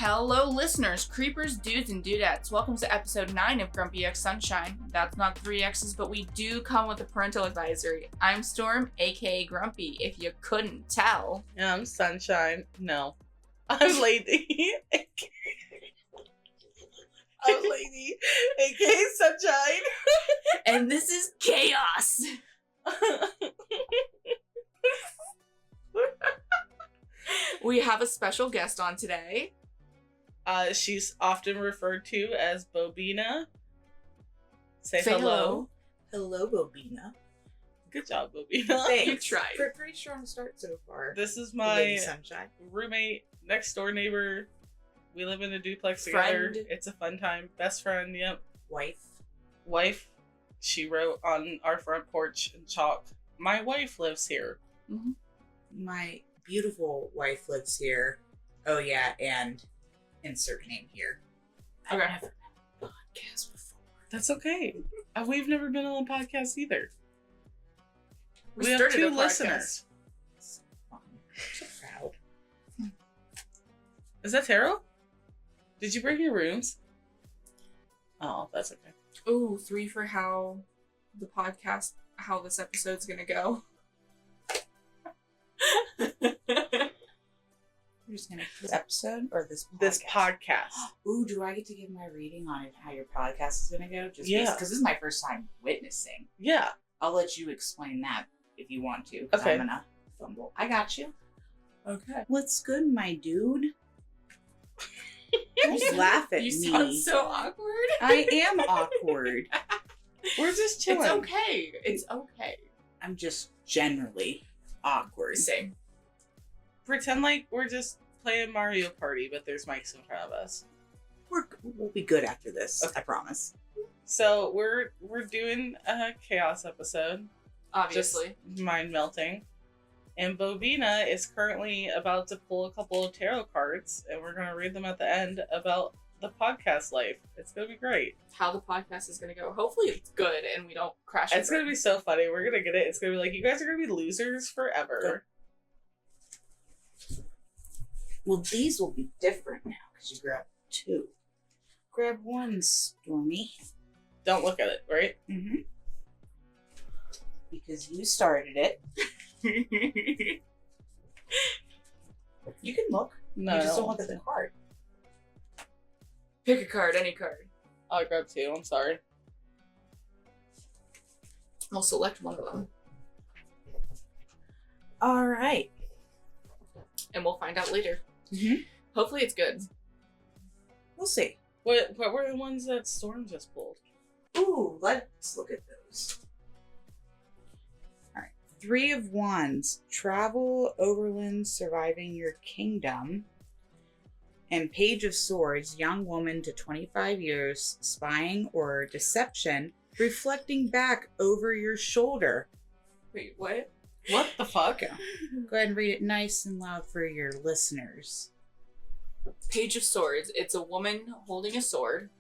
Hello, listeners, creepers, dudes, and dudettes. Welcome to episode 9 of Grumpy X Sunshine. That's not 3 X's, but we do come with a parental advisory. I'm Storm, aka Grumpy, if you couldn't tell. I'm Sunshine. No. I'm Lady. I'm Lady, aka Sunshine. And this is Chaos. We have a special guest on today. She's often referred to as Bo-Beena. Say Say hello. Hello, Bo-Beena. Good job, Bo-Beena. Thanks. You tried. Pretty strong start so far. This is Lady my Sunshine. roommate, next door neighbor. We live in a duplex Friend. together. It's a fun time. Best friend, yep. Wife. She wrote on our front porch in chalk, "My wife lives here." Mm-hmm. My beautiful wife lives here. Oh yeah, and insert name here. Okay. I've never been on a podcast before. That's okay. We've never been on a podcast either. We We have started a 2 podcast. listeners. So fun. So proud. Is that tarot? Did you bring your rooms? Oh, that's okay. Ooh, 3 for how the podcast, how this episode's gonna go. You're just gonna this episode or this podcast? This podcast. Ooh, do I get to give my reading on how your podcast is gonna go? Just Yeah. because this is my first time witnessing. Yeah. I'll let you explain that if you want to. Because Okay. I'm gonna fumble. I got you. Okay. What's good, my dude? Just laugh at You me. sound so awkward. I am awkward. We're just chilling. It's okay. It's okay. I'm just generally awkward. Same. Pretend like we're just playing Mario Party, but there's mics in front of us. We'll be good after this. Okay. I promise. So we're doing a chaos episode. Obviously. Just mind melting. And Bo-Beena is currently about to pull a couple of tarot cards, and we're going to read them at the end about the podcast life. It's going to be great. How the podcast is gonna go. Hopefully it's good and we don't crash. It's going to be so funny. We're going to get it. It's going to be like, you guys are going to be losers forever. Well, these will be different now because you grabbed 2. Grab 1, Stormy. Don't look at it, right? Mm-hmm. Because you started it. You can look. No. You just don't look at the card. Pick a card, any card. I'll grab 2. I'm sorry. I'll select one of them. All right. And we'll find out later. Mm-hmm. Hopefully it's good. We'll see. What were the ones that Storm just pulled? Ooh, let's look at those. All right. 3 of Wands. Travel, overland, surviving your kingdom. And Page of Swords. Young woman to 25 years. Spying or deception. Reflecting back over your shoulder. Wait, what? What the fuck? Go ahead and read it nice and loud for your listeners. Page of Swords. It's a woman holding a sword.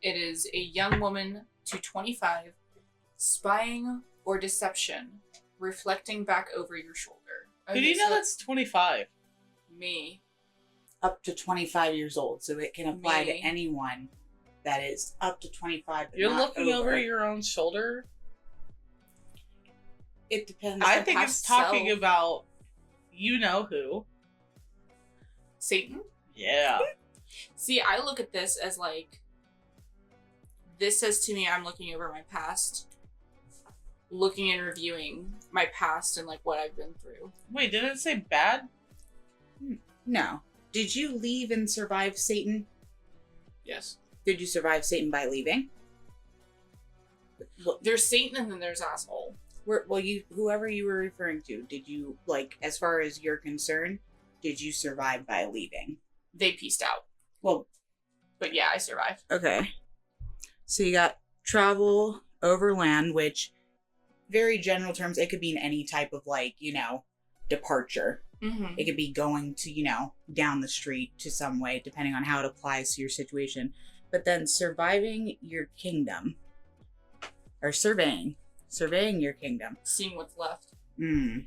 It is a young woman to 25, spying or deception, reflecting back over your shoulder. Who do you know that's 25? Me. Up to 25 years old. So it can apply Me. to anyone that is up to 25. But You're not looking over your own shoulder? It depends. I my think it's past talking self. about you know who. Satan? Yeah. See, I look at this as like, this says to me I'm looking over my past, looking and reviewing my past and like what I've been through. Wait, didn't it say bad? No. Did you leave and survive Satan? Yes. Did you survive Satan by leaving? Well, There's Satan and then there's asshole. whoever you were referring to, did you, like, as far as you're concerned, did you survive by leaving? They pieced out. Well, But yeah, I survived. okay. So you got travel, overland, which, very general terms, it could mean any type of, like, departure. Mm-hmm. It could be going to, down the street to some way, depending on how it applies to your situation. But then surviving your kingdom. Or surveying your kingdom. Seeing what's left. Mm.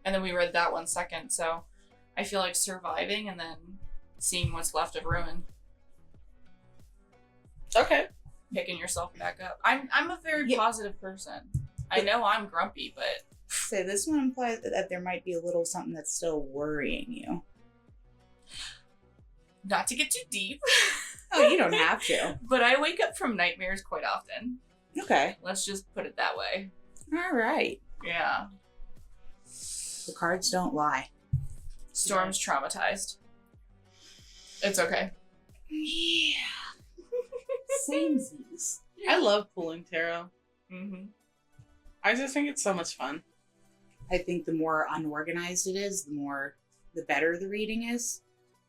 And then we read that one second, so I feel like surviving and then seeing what's left of ruin. Okay. Picking yourself back up. I'm a very positive person. I know I'm grumpy, but So this one implies that there might be a little something that's still worrying you. not to get too deep. Oh, you don't have to. But I wake up from nightmares quite often. Okay. Let's just put it that way. All right. Yeah. The cards don't lie. Storm's traumatized. It's okay. Yeah. Samesies. I love pulling tarot. Mm-hmm. I just think it's so much fun. I think the more unorganized it is, the better the reading is.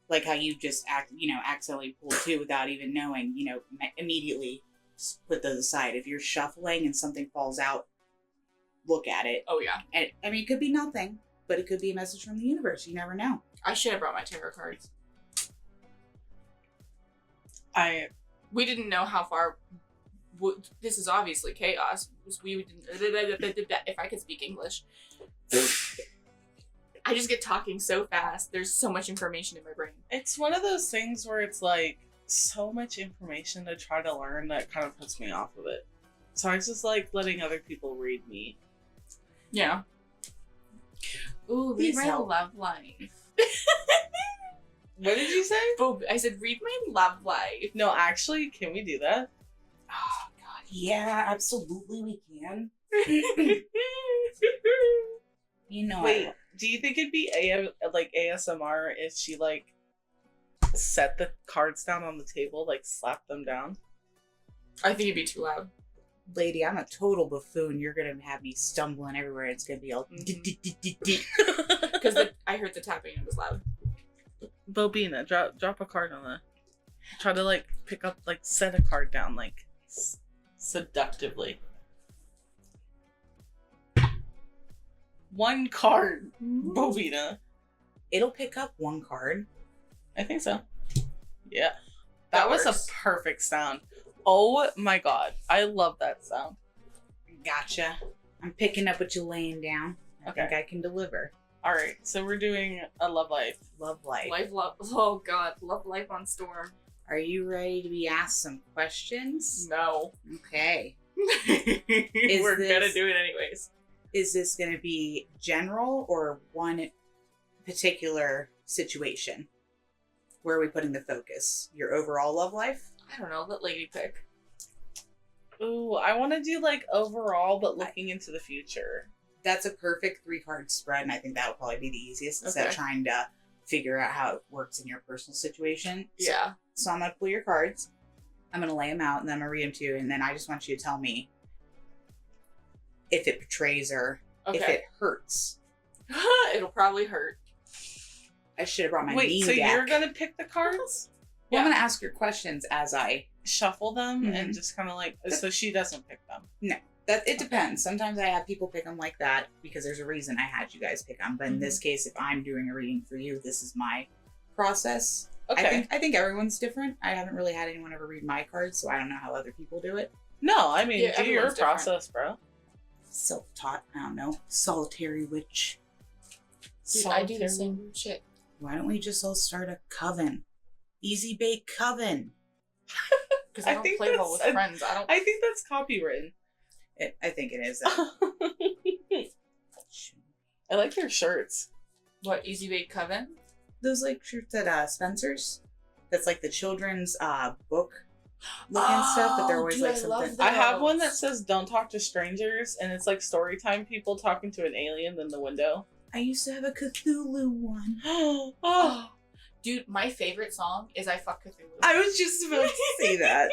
Like how you just accidentally pull two without even knowing, immediately put those aside. If you're shuffling and something falls out, look at it. Oh, yeah. And I mean, it could be nothing, but it could be a message from the universe. You never know. I should have brought my tarot cards. We didn't know how far... This is obviously chaos. We didn't... If I could speak English. I just get talking so fast. There's so much information in my brain. It's one of those things where it's like so much information to try to learn that kind of puts me off of it. So I just like letting other people read me. Yeah. Ooh, read Please my help. love life. What did you say? I said read my love life. No, actually, can we do that? Oh, God. Yeah, absolutely we can. You know Wait, it. do you think it'd be like ASMR if she like set the cards down on the table, like slap them down? I think it'd be too loud. Lady, I'm a total buffoon. You're going to have me stumbling everywhere. It's going to be all... Because I heard the tapping and it was loud. Bo-Beena, drop a card on the... Try to like pick up, like set a card down, like seductively. One card, Bo-Beena. It'll pick up one card. I think so. Yeah. That That was works. a perfect sound. Oh my god. I love that sound. Gotcha. I'm picking up what you're laying down. I think I can deliver. Alright, so we're doing a love life. Love life. Love. Oh God, love life on Storm. Are you ready to be asked some questions? No. Okay. We're this- gonna do it anyways. Is this going to be general or one particular situation? Where are we putting the focus? Your overall love life? I don't know. Let Lady pick. Ooh, I want to do like overall, but looking into the future. That's a perfect 3-card spread, and I think that'll probably be the easiest instead of trying to figure out how it works in your personal situation. Yeah. So I'm going to pull your cards. I'm going to lay them out, and then I'm going to read them to you, and then I just want you to tell me if it betrays or if it hurts. It'll probably hurt. I should have brought my Wait, knee so deck. you're gonna pick the cards? Well, I'm going to ask your questions as I... Shuffle them and Mhm. just kind of like, so she doesn't pick them. It depends. Sometimes I have people pick them like that because there's a reason I had you guys pick them. But in this case, if I'm doing a reading for you, this is my process. Okay. I think everyone's different. I haven't really had anyone ever read my cards, so I don't know how other people do it. No, I mean, Yeah, do your everyone's different. process, bro. Self-taught, I don't know, solitary witch. Dude, I do the same shit. Why don't we just all start a coven? Easy bake coven. Because I I don't think play well with that's- friends. I don't. I think that's copywritten. I think it is. I like your shirts. What, Easy Bake Coven? Those like shirts at Spencer's. That's like the children's book looking stuff, but they're always dude, like I love something. that. I have one that says "Don't talk to strangers," and it's like story time people talking to an alien in the window. I used to have a Cthulhu one. Oh, Dude, my favorite song is I Fuck Cthulhu. I was just about to say that.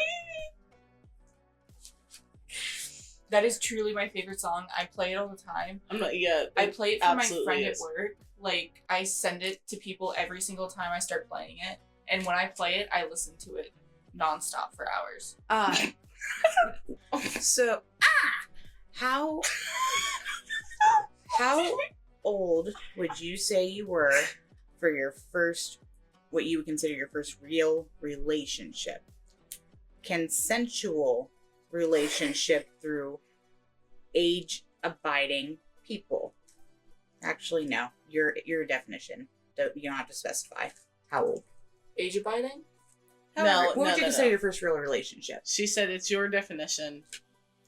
That is truly my favorite song. I play it all the time. I'm not yet. I play it for my absolutely friend is. at work. Like, I send it to people every single time I start playing it. And when I play it, I listen to it nonstop for hours. So, how old would you say you were for your first, what you would consider your first real relationship? Consensual relationship through age-abiding people. Actually, no. Your definition You don't have to specify how old. Age abiding? However, No, what would you no, consider no. your first real relationship? She said it's your definition.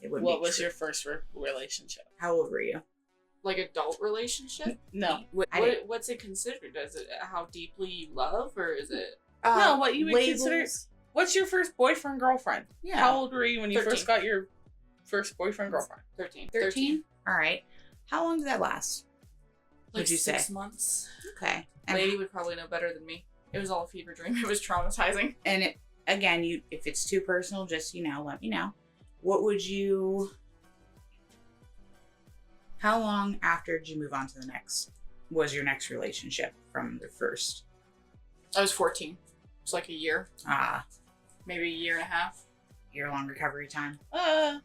It would. What was your first relationship? How old were you? Like adult relationship? No. What's it considered? Is it how deeply you love, or is it? No, what you would labels. consider. What's your first boyfriend, girlfriend? Yeah. How old were you when you 13. first got your first boyfriend, girlfriend? 13. 13? All right. How long did that last? Like Would you 6 say? months. Okay. And, Lady would probably know better than me. It was all a fever dream. It was traumatizing. and it, again, if it's too personal, just, let me know. What would you... How long after did you move on to the next? Was your next relationship from the first? I was 14. It's like a year. Ah, Maybe a year and a half. year-long recovery time. Uh,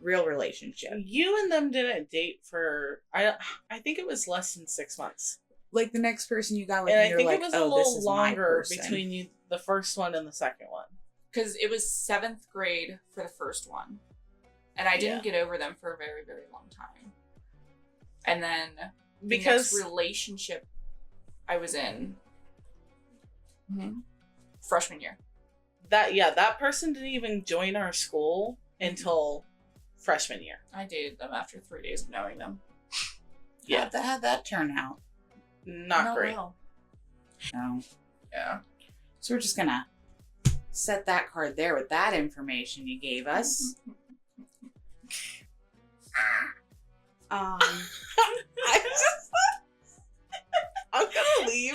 Real relationship. you and them didn't date for I think it was less than 6 months, Like the next person you got with, and I and you're think like, it was a oh, this little is my longer person. between you, the first one and the second one. Because it was 7th grade for the first one. And I didn't get over them for a very, very long time. And then the next relationship I was in freshman year. that person didn't even join our school until freshman year. I dated them after 3 days of knowing them. Yeah, How'd that turn out? not great. Well. No. Yeah. So we're just gonna set that card there with that information you gave us. I'm gonna leave.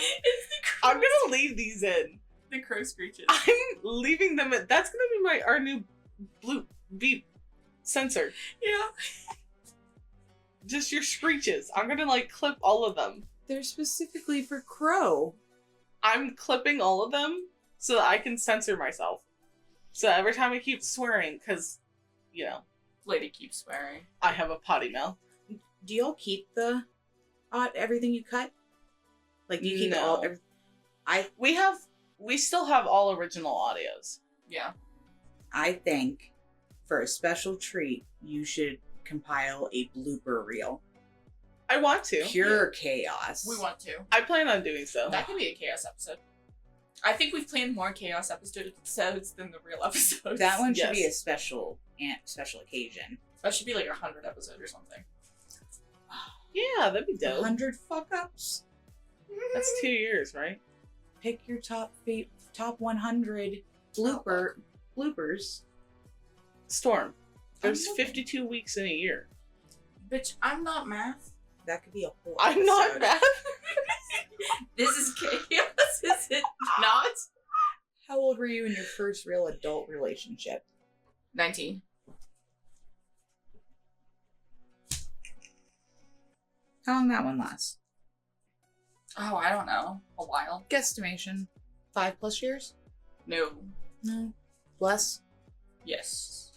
I'm gonna leave these in. The crow screeches. I'm leaving them in. That's gonna be our new blue beep sensor. Yeah. Just your screeches. I'm gonna clip all of them. They're specifically for crow. I'm clipping all of them so that I can censor myself. So every time I keep swearing, because, Lady keeps swearing. I have a potty mouth. Do y'all keep the everything you cut? Like, do you keep No. We still have all original audios. Yeah. I think for a special treat, you should compile a blooper reel. I want to. Pure chaos. We want to. I plan on doing so. That could be a chaos episode. I think we've planned more chaos episodes than the real episodes. That one should Yes. be a special occasion. That should be like 100 episode or something. Yeah, that'd be dope. 100 fuck ups. That's 2 years, right? Pick your top 100 bloopers. Storm. There's I'm 52 weeks in a year. Bitch, I'm not math. That could be a whole I'm not episode. bad. This is chaos, is it not? How old were you in your first real adult relationship? 19. How long that one last? Oh, I don't know. A while. Guesstimation. 5+ years? No. No. Less? Yes.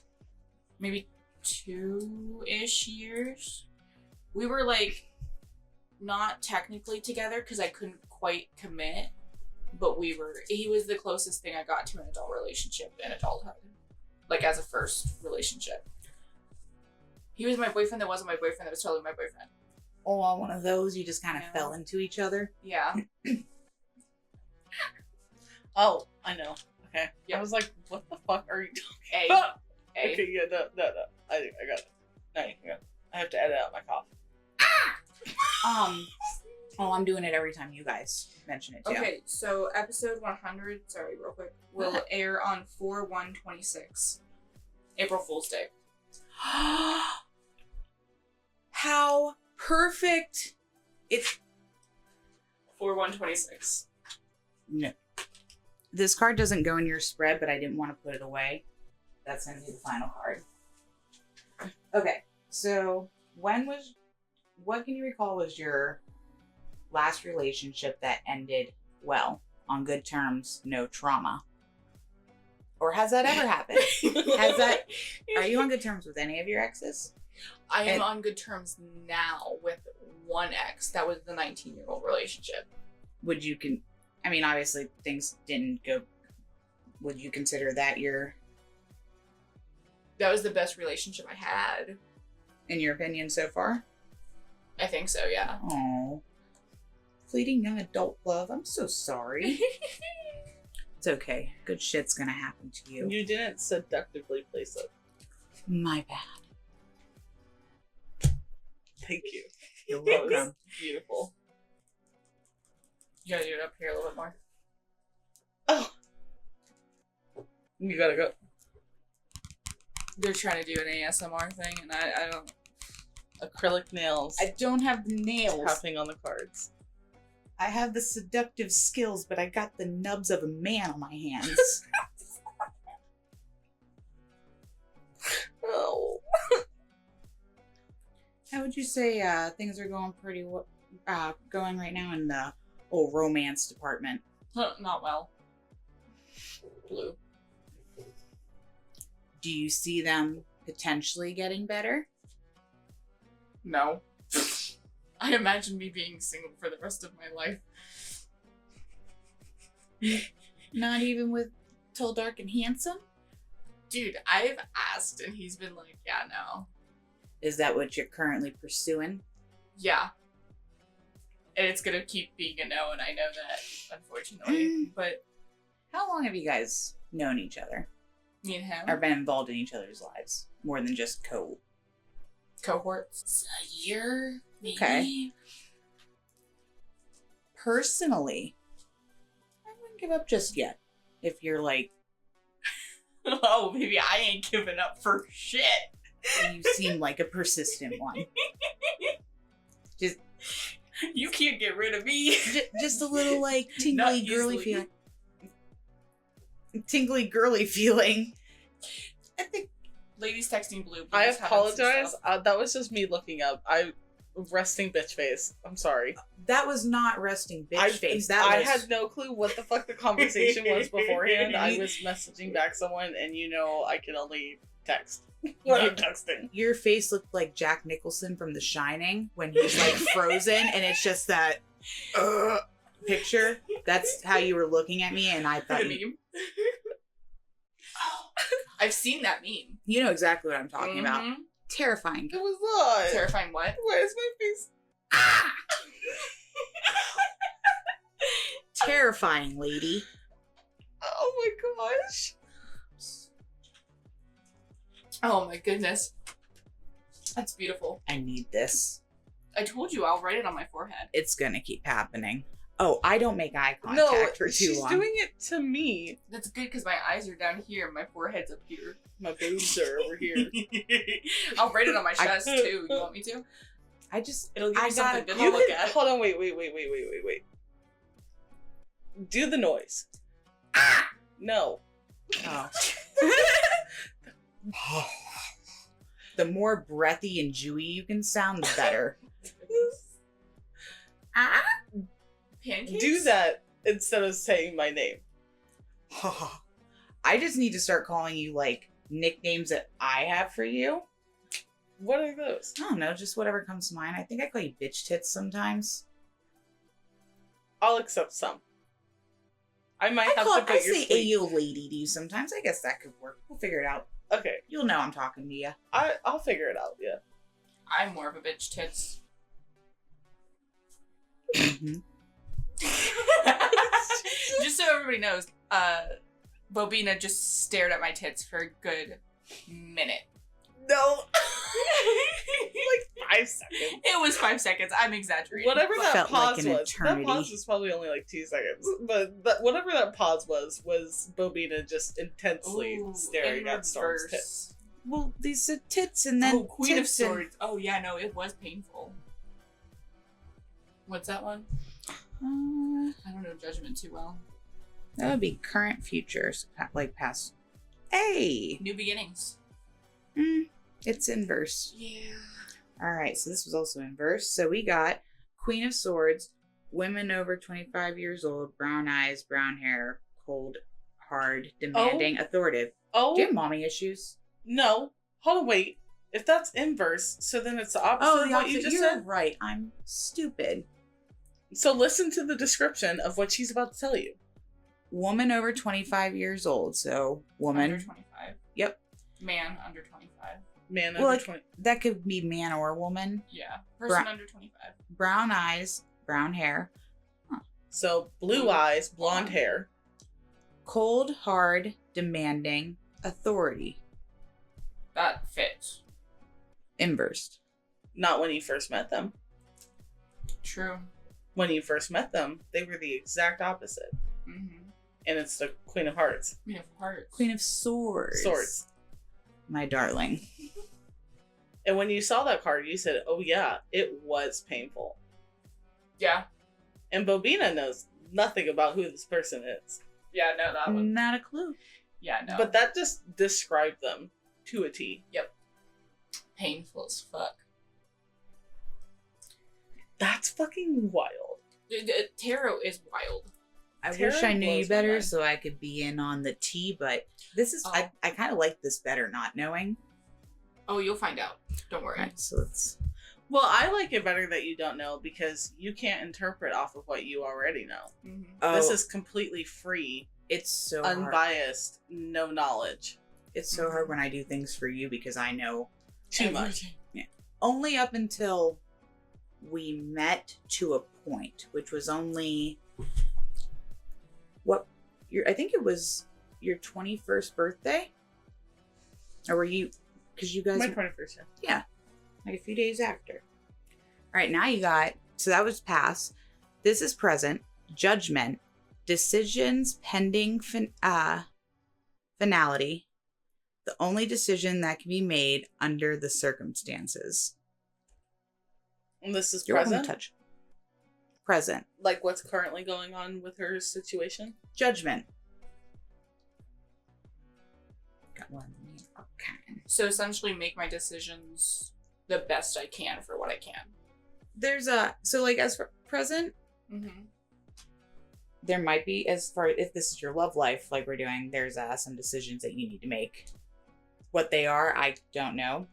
Maybe 2-ish years. We were not technically together because I couldn't quite commit, but he was the closest thing I got to an adult relationship in adulthood. As a first relationship. He was my boyfriend that wasn't my boyfriend that was totally my boyfriend. Oh, one of those you just kind of Yeah. fell into each other? Yeah. Oh, I know. Okay. Yep. I was like, what the fuck are you A. talking about? A. Okay, yeah, no. I got it. No, I got it. I have to edit out my cough. I'm doing it every time you guys mention it too. Okay, so episode 100, sorry, real quick, will air on 4/1/26. April Fool's Day. How perfect! It's 4/1/26. no. This card doesn't go in your spread, but I didn't want to put it away. That's gonna be the final card. Okay, so what can you recall was your last relationship that ended well, on good terms, no trauma? Or has that ever happened? Are you on good terms with any of your exes? I am And- on good terms now with one ex. That was the 19-year-old relationship. Obviously things didn't go. Would you consider that That was the best relationship I had. in your opinion, so far? I think so, yeah. Oh, fleeting young adult love. I'm so sorry. It's okay. Good shit's gonna happen to you. You didn't seductively place it. My bad. Thank you. You're That was welcome. beautiful. You gotta do it up here a little bit more. Oh. You gotta go. They're trying to do an ASMR thing, and I don't. Acrylic nails. I don't have the nails. Tapping on the cards. I have the seductive skills, but I got the nubs of a man on my hands. Oh. How would you say things are going going right now in the old romance department? Not well. Blue. Do you see them potentially getting better? No. I imagine me being single for the rest of my life. Not even with Tall, Dark, and Handsome? Dude, I've asked, and he's been like, yeah, no. Is that what you're currently pursuing? Yeah. And it's gonna keep being a no, and I know that, unfortunately. But How long have you guys known each other? me and him, Or been involved in each other's lives? More than just cohorts. It's a year, maybe. Okay. Personally, I wouldn't give up just yet. If you're like, Oh, baby, I ain't giving up for shit. you seem like a persistent one. Just You can't get rid of me. just a little like Not tingly girly easily. feeling. Tingly girly feeling. I think Ladies texting blue. I please have some apologize. stuff. That was just me looking up. Resting bitch face. I'm sorry. that was not resting bitch face. That I was had no clue what the fuck the conversation was beforehand. I was messaging back someone, and I can only text when I'm texting. your face looked like Jack Nicholson from The Shining when he's like frozen, and it's just that picture. That's how you were looking at me, and I thought The meme. I've seen that meme. you know exactly what I'm talking about. Mhm. Terrifying. It was not. Terrifying what? Why is my face? Terrifying, lady. Oh my gosh. Oh my goodness. That's beautiful. I need this. I told you I'll write it on my forehead. It's gonna keep happening. Oh, I don't make eye contact for too she's long. doing it to me. That's good because my eyes are down here and my forehead's up here. My boobs are over here. I'll write it on my chest too. You want me to? I just It'll give I you something gotta good You to look can at. hold on. Wait. Do the noise. No. Oh. The more breathy and dewy you can sound, the better. Pancakes? Do that instead of saying my name. I just need to start calling you like nicknames that I have for you. What are those? I don't know, just whatever comes to mind. I think I call you bitch tits sometimes. I'll accept some. I might have to I put your say sleep. ayo lady to you sometimes. I guess that could work. We'll figure it out. Okay, You'll know I'm talking to you. I'll figure it out. Yeah. I'm more of a bitch tits. Mhm. Just so everybody knows, Bo-Beena just stared at my tits for a good minute. No. Like 5 seconds. It was 5 seconds. I'm exaggerating. Whatever that Felt like pause an was. eternity. That pause was probably only like 2 seconds. But whatever that pause was Bo-Beena just intensely Ooh, staring in at Storm's reverse. tits. Well, these said tits and then Oh, Queen of tits and- Swords. Oh yeah, no, it was painful. What's that one? I don't know Judgment too well. That would be current, futures, like past. Hey, New Beginnings. it's inverse. Yeah. All right, so this was also inverse. So we got Queen of Swords, women over 25 years old, brown eyes, brown hair, cold, hard, demanding, authoritative. Oh, Do you have mommy issues? no. Hold on, wait. If that's inverse, so then it's the opposite of what you just you're said? right. I'm stupid. So listen to the description of what she's about to tell you. Woman over 25 years old. So woman. Under 25. Yep. Man under 25. Man Well, under like, 20. that could be man or woman. Yeah. Person Bra- under 25. Brown eyes, brown hair, So blue eyes, blonde hair. Cold, hard, demanding, authority. That fits. Inversed. Not when you first met them. True. When you first met them, they were the exact opposite. Mm-hmm. And it's the Queen of Hearts. Queen of Hearts. Queen of Swords. Swords. My darling. And when you saw that card, you said, oh yeah, it was painful. Yeah. And Bo-Beena knows nothing about who this person is. Yeah, no, that one. Not a clue. Yeah, no. But that just described them to a T. Yep. Painful as fuck. That's fucking wild. Tarot is wild. I Tarot wish I knew you blows my better mind. so I could be in on the tea, but this is, I kind of like this better not knowing. Oh, you'll find out. Don't worry. Right, so let's... Well, I like it better that you don't know because you can't interpret off of what you already know. Mm-hmm. Oh, This is completely free, it's so hard. unbiased, no knowledge. It's so hard when I do things for you because I know Too much. only up until we met to a point, which was only I think it was your 21st birthday, or were you? Because you guys, My 21st year. yeah, like a few days after. All right, now you got, so that was past. This is present. Judgment, decisions pending, finality. The only decision that can be made under the circumstances. And this is You're welcome to present? touch. Present. Like what's currently going on with her situation? Judgment. Got one. Okay. So essentially make my decisions the best I can for what I can. There's so like as for present, Mm-hmm. there might be, as far if this is your love life like we're doing, there's some decisions that you need to make. What they are, I don't know.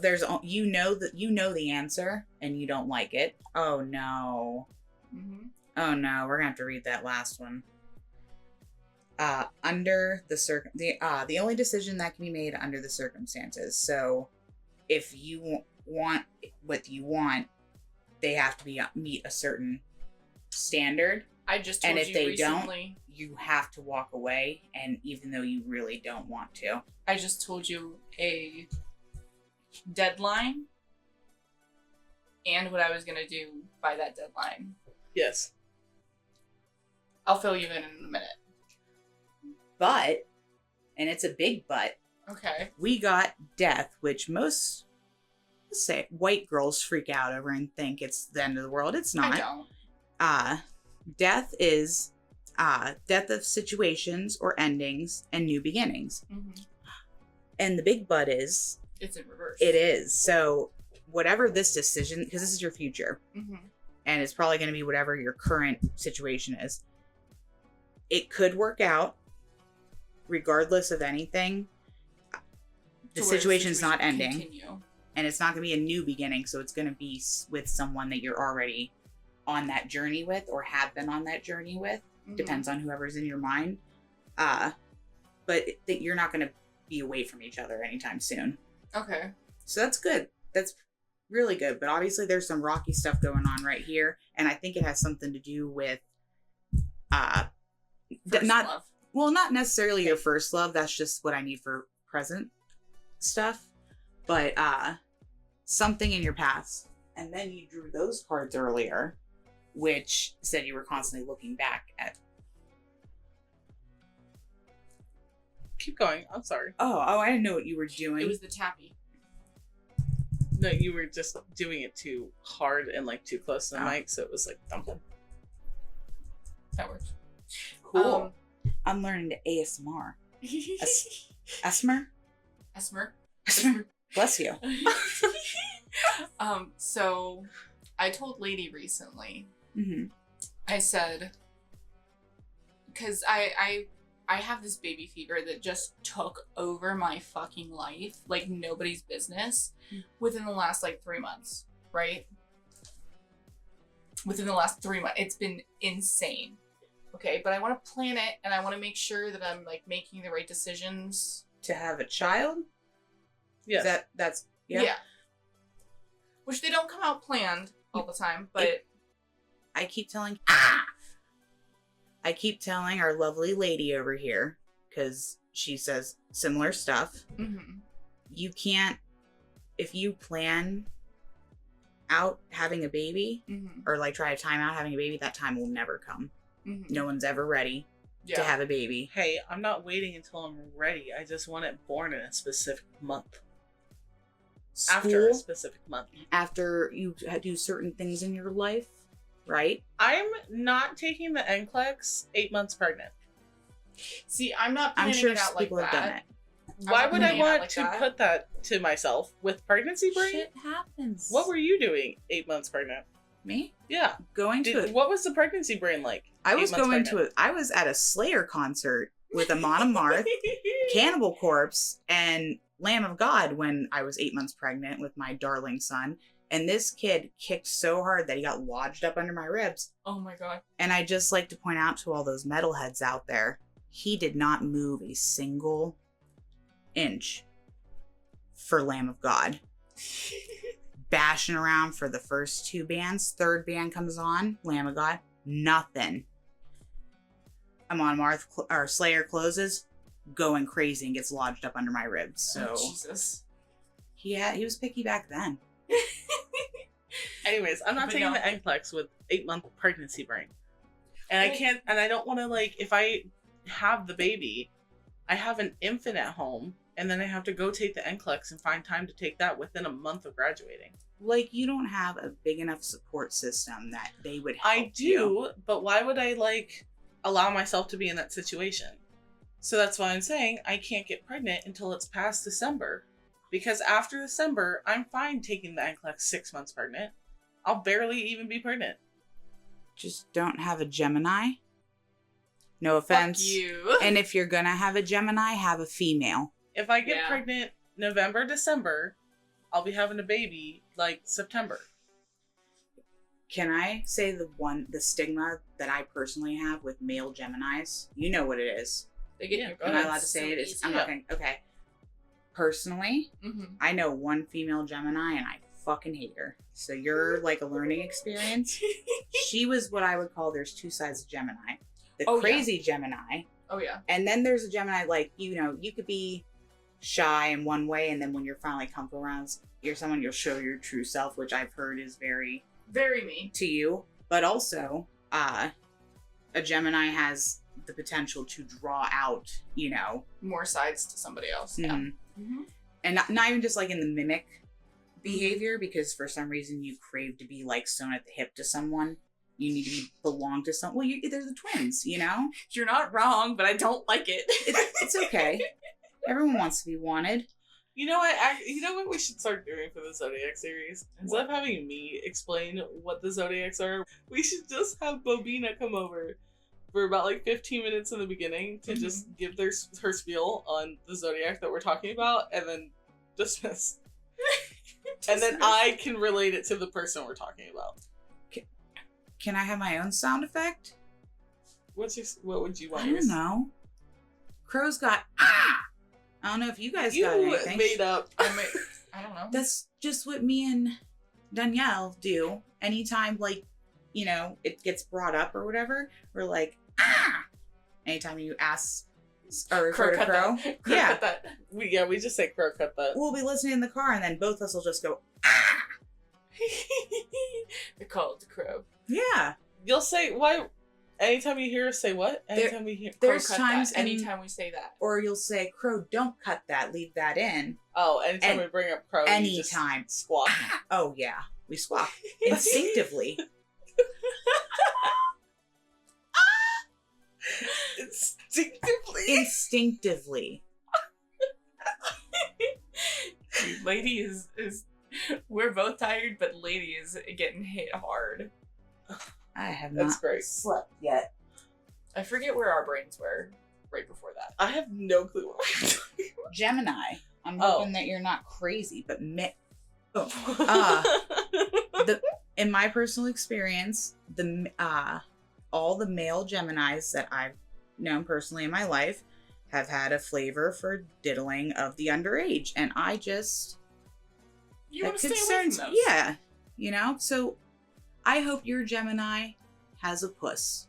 There's you know the answer and you don't like it. Oh no. Mm-hmm. Oh no, we're gonna have to read that last one. Under the only decision that can be made under the circumstances. So if you want what you want, they have to meet a certain standard. I just told And if you they recently. You have to walk away, and even though you really don't want to. I just told you a deadline and what I was gonna do by that deadline. Yes. I'll fill you in a minute. But, and it's a big but, Okay. we got death, which most, let's say, white girls freak out over and think it's the end of the world. It's not. I don't. Death is death of situations or endings and new beginnings. Mm-hmm. And the big but is, It's in reverse. it is. So whatever this decision, because this is your future, Mm-hmm. and it's probably going to be whatever your current situation is, it could work out regardless of anything. The situation's not ending. Continue. And it's not going to be a new beginning, so it's going to be with someone that you're already on that journey with or have been on that journey with. Mhm. Depends on whoever's in your mind. But that you're not going to be away from each other anytime soon. Okay. So that's good. That's really good. But obviously there's some rocky stuff going on right here, and I think it has something to do with First love. well, not necessarily your first love. That's just what I need for present stuff. But something in your past. And then you drew those cards earlier, which said you were constantly looking back at. Keep going. I'm sorry. Oh, I didn't know what you were doing. It was the tappy. No, you were just doing it too hard and like too close to the Oh. mic, so it was like thumping. That works. Cool. I'm learning to ASMR. Esmer? Esmer. Bless you. So I told Lady recently, Mm-hmm. I said, because I have this baby fever that just took over my fucking life like nobody's business within the last like 3 months, right? Within the last 3 months. It's been insane. Okay, but I want to plan it and I want to make sure that I'm like making the right decisions. To have a child? Yes. That's yeah. Which they don't come out planned a all the time, but I keep telling our lovely lady over here, because she says similar stuff. mhm. You can't, if you plan out having a baby, Mhm. or like try to time out having a baby, that time will never come. Mhm. No one's ever ready to Yeah. have a baby. Hey, I'm not waiting until I'm ready. I just want it born in a specific month. After a School, specific month. after you do certain things in your life, right? I'm not taking the NCLEX 8 months pregnant. See, I'm not I'm planning sure it out like people have that. done it. Why not would I planning it out want like to that. put that to myself with pregnancy brain? Shit happens. What were you doing 8 months pregnant? Me? Yeah. Going to it. What was the pregnancy brain like? I 8 was months going pregnant? to it. I was at a Slayer concert with Amon Amarth, Cannibal Corpse, and Lamb of God when I was 8 months pregnant with my darling son. And this kid kicked so hard that he got lodged up under my ribs. Oh my god. And I just like to point out to all those metalheads out there, he did not move a single inch for Lamb of God. Bashing around for the first 2 bands. Third band comes on, Lamb of God, nothing. Amon Amarth or Slayer closes, going crazy and gets lodged up under my ribs. So Oh, Jesus. he was picky back then. Anyways, I'm not But taking no. the NCLEX with 8-month pregnancy brain. And I Well- can't, and I don't want to, like, if I have the baby, I have an infant at home, and then I have to go take the NCLEX and find time to take that within a month of graduating. Like, you don't have a big enough support system that they would help I do, you. but why would I, like, allow myself to be in that situation? So that's why I'm saying I can't get pregnant until it's past December. Because after December, I'm fine taking the NCLEX 6 months pregnant. I'll barely even be pregnant. Just don't have a Gemini. No Fuck offense. you. And if you're gonna have a Gemini, have a female. If I get Yeah. pregnant November, December, I'll be having a baby like September. Can I say the stigma that I personally have with male Geminis? You know what it is. They get Yeah, your go Am ahead. I allowed to say it? I'm Yeah. not going to. Okay. Personally, Mm-hmm. I know one female Gemini and I fucking hate her. So you're like a learning experience. She was what I would call, there's 2 sides of Gemini. The Oh, yeah. crazy Gemini. Oh yeah. And then there's a Gemini, like, you know, you could be shy in one way, and then when you're finally comfortable around, you're someone, you'll show your true self, which I've heard is very Very me. to you. But also, a Gemini has the potential to draw out, you know, More sides to somebody else. Yeah. mhm. Mm-hmm. And not even just like in the mimic behavior, because for some reason you crave to be like sewn at the hip to someone. You need to belong to some. Well, they're the twins, you know. You're not wrong, but I don't like it. It's okay. Everyone wants to be wanted. You know what? You know what we should start doing for the Zodiac series? Instead of having me explain what the Zodiacs are, we should just have Bo-Beena come over for about like 15 minutes in the beginning to just give her spiel on the Zodiac that we're talking about, and then dismiss. And then I can relate it to the person we're talking about. Can I have my own sound effect? What would you want? I don't yours? know. Crow's got ah. I don't know if you guys got You anything. made up. I don't know. That's just what me and Danielle do. Anytime, like, you know, it gets brought up or whatever, we're like, ah! Anytime you ask or refer to cut Crow. that. Crow Yeah. cut that. We just say Crow cut that. We'll be listening in the car and then both of us will just go, ah! They call it the crow. Yeah. You'll say why? Anytime you hear us say what? Anytime we hear. Crow There's cut times that. Anytime we say that. Or you'll say, Crow, don't cut that, leave that in. Oh, anytime And we bring up Crow, anytime. you just squawk. Oh, yeah. We squawk instinctively. Instinctively. Instinctively. Dude, lady is we're both tired, but lady is getting hit hard. I have That's not great. slept yet. I forget where our brains were right before that. I have no clue what we're talking Gemini. I'm Oh. hoping that you're not crazy, but about. in my personal experience, all the male Geminis that I've known personally in my life have had a flavor for diddling of the underage, and I just You that want to stay away from those. Yeah, you know. So I hope your Gemini has a puss.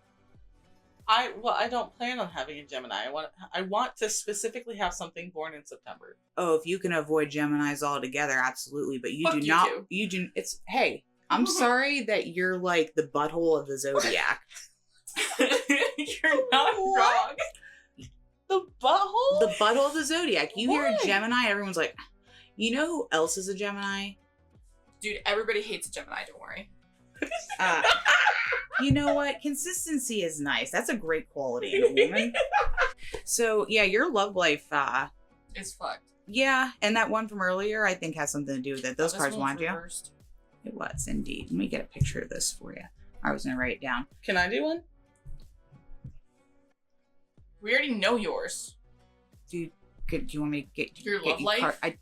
I don't plan on having a Gemini. I want to specifically have something born in September. Oh, if you can avoid Geminis altogether, absolutely. But you Fuck do you not. too. You do. It's hey. I'm sorry that you're like the butthole of the zodiac. You're not wrong. The butthole? The butthole of the zodiac. You hear Why? a Gemini, everyone's like, you know who else is a Gemini? Dude, everybody hates a Gemini, don't worry. You know what? Consistency is nice. That's a great quality in a woman. So yeah, your love life. It's fucked. Yeah, and that one from earlier, I think has something to do with it. Those This cards one's wanted you. reversed. It was indeed. Let me get a picture of this for you. I was gonna write it down. Can I do one? We already know yours. Do you want me to get Your get love you life?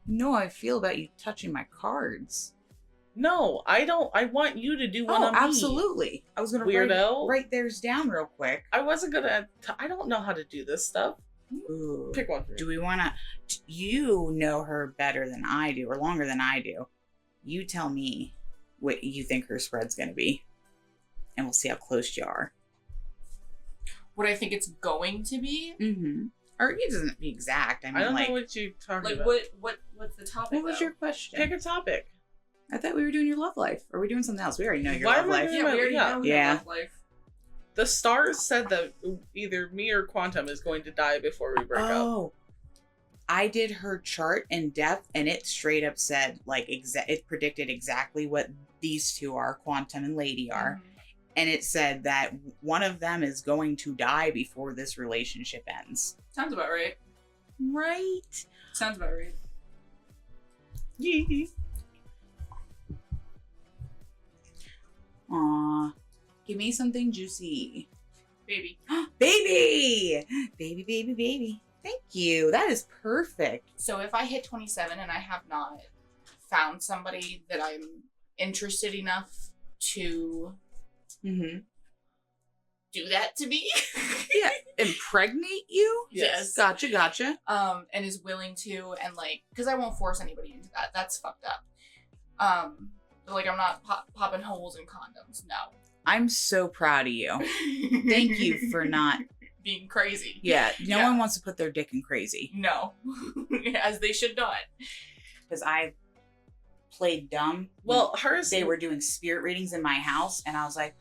No, I feel about you touching my cards. No, I don't. I want you to do one Oh, on me. absolutely. I was gonna Weirdo. write theirs down real quick. I wasn't gonna. I don't know how to do this stuff. Ooh. Pick one for me. Do we want to? You know her better than I do, or longer than I do. You tell me what you think her spread's gonna be, and we'll see how close you are. What I think it's going to be? Mm-hmm. Or it doesn't be exact. I mean, I don't like, know what you're talking Like, about. what's the topic, what was though? your question? Pick a topic. I thought we were doing your love life. Or are we doing something else? We already know your Why love am I life. doing Yeah, we already know your Yeah. love life. The stars said that either me or Quantum is going to die before we break up. Oh, I did her chart in depth, and it straight up said like it predicted exactly what these two are, Quantum and Lady are, and it said that one of them is going to die before this relationship ends. Sounds about right. Right? Sounds about right. Yee. Aw, give me something juicy. Baby. Baby! Baby, baby, baby. Thank you. That is perfect. So if I hit 27 and I have not found somebody that I'm interested enough to Mm-hmm. do that to me, Yeah. Impregnate you? Yes. Gotcha. and is willing to, and like, because I won't force anybody into that. That's fucked up. Like I'm not popping holes in condoms. No. I'm so proud of you. Thank you for not. being crazy. Yeah, no Yeah. one wants to put their dick in crazy. No, as they should not. Because I played dumb. Well, hers. They were doing spirit readings in my house, and I was like,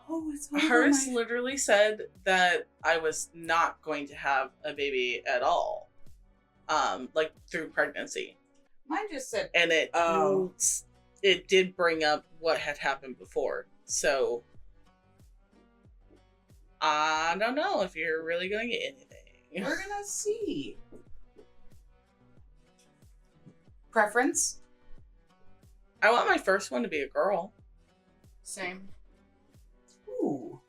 oh, it's over Hers my- literally said that I was not going to have a baby at all, like through pregnancy, Mine just said, and Oh. it did bring up what had happened before. So I don't know if you're really gonna get anything. we're gonna see. Preference? I want my first one to be a girl. Same. Ooh,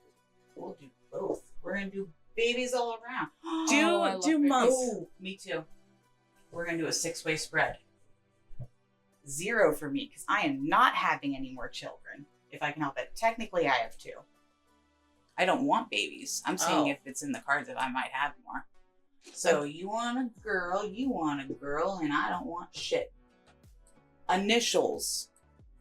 we'll do both. We're gonna do babies all around. Oh, I love do babies. months. Oh, me too. We're gonna do a 6-way spread. 0 for me, because I am not having any more children. If I can help it. Technically, I have 2. I don't want babies. I'm saying Oh. if it's in the cards that I might have more. So you want a girl, and I don't want shit. Initials,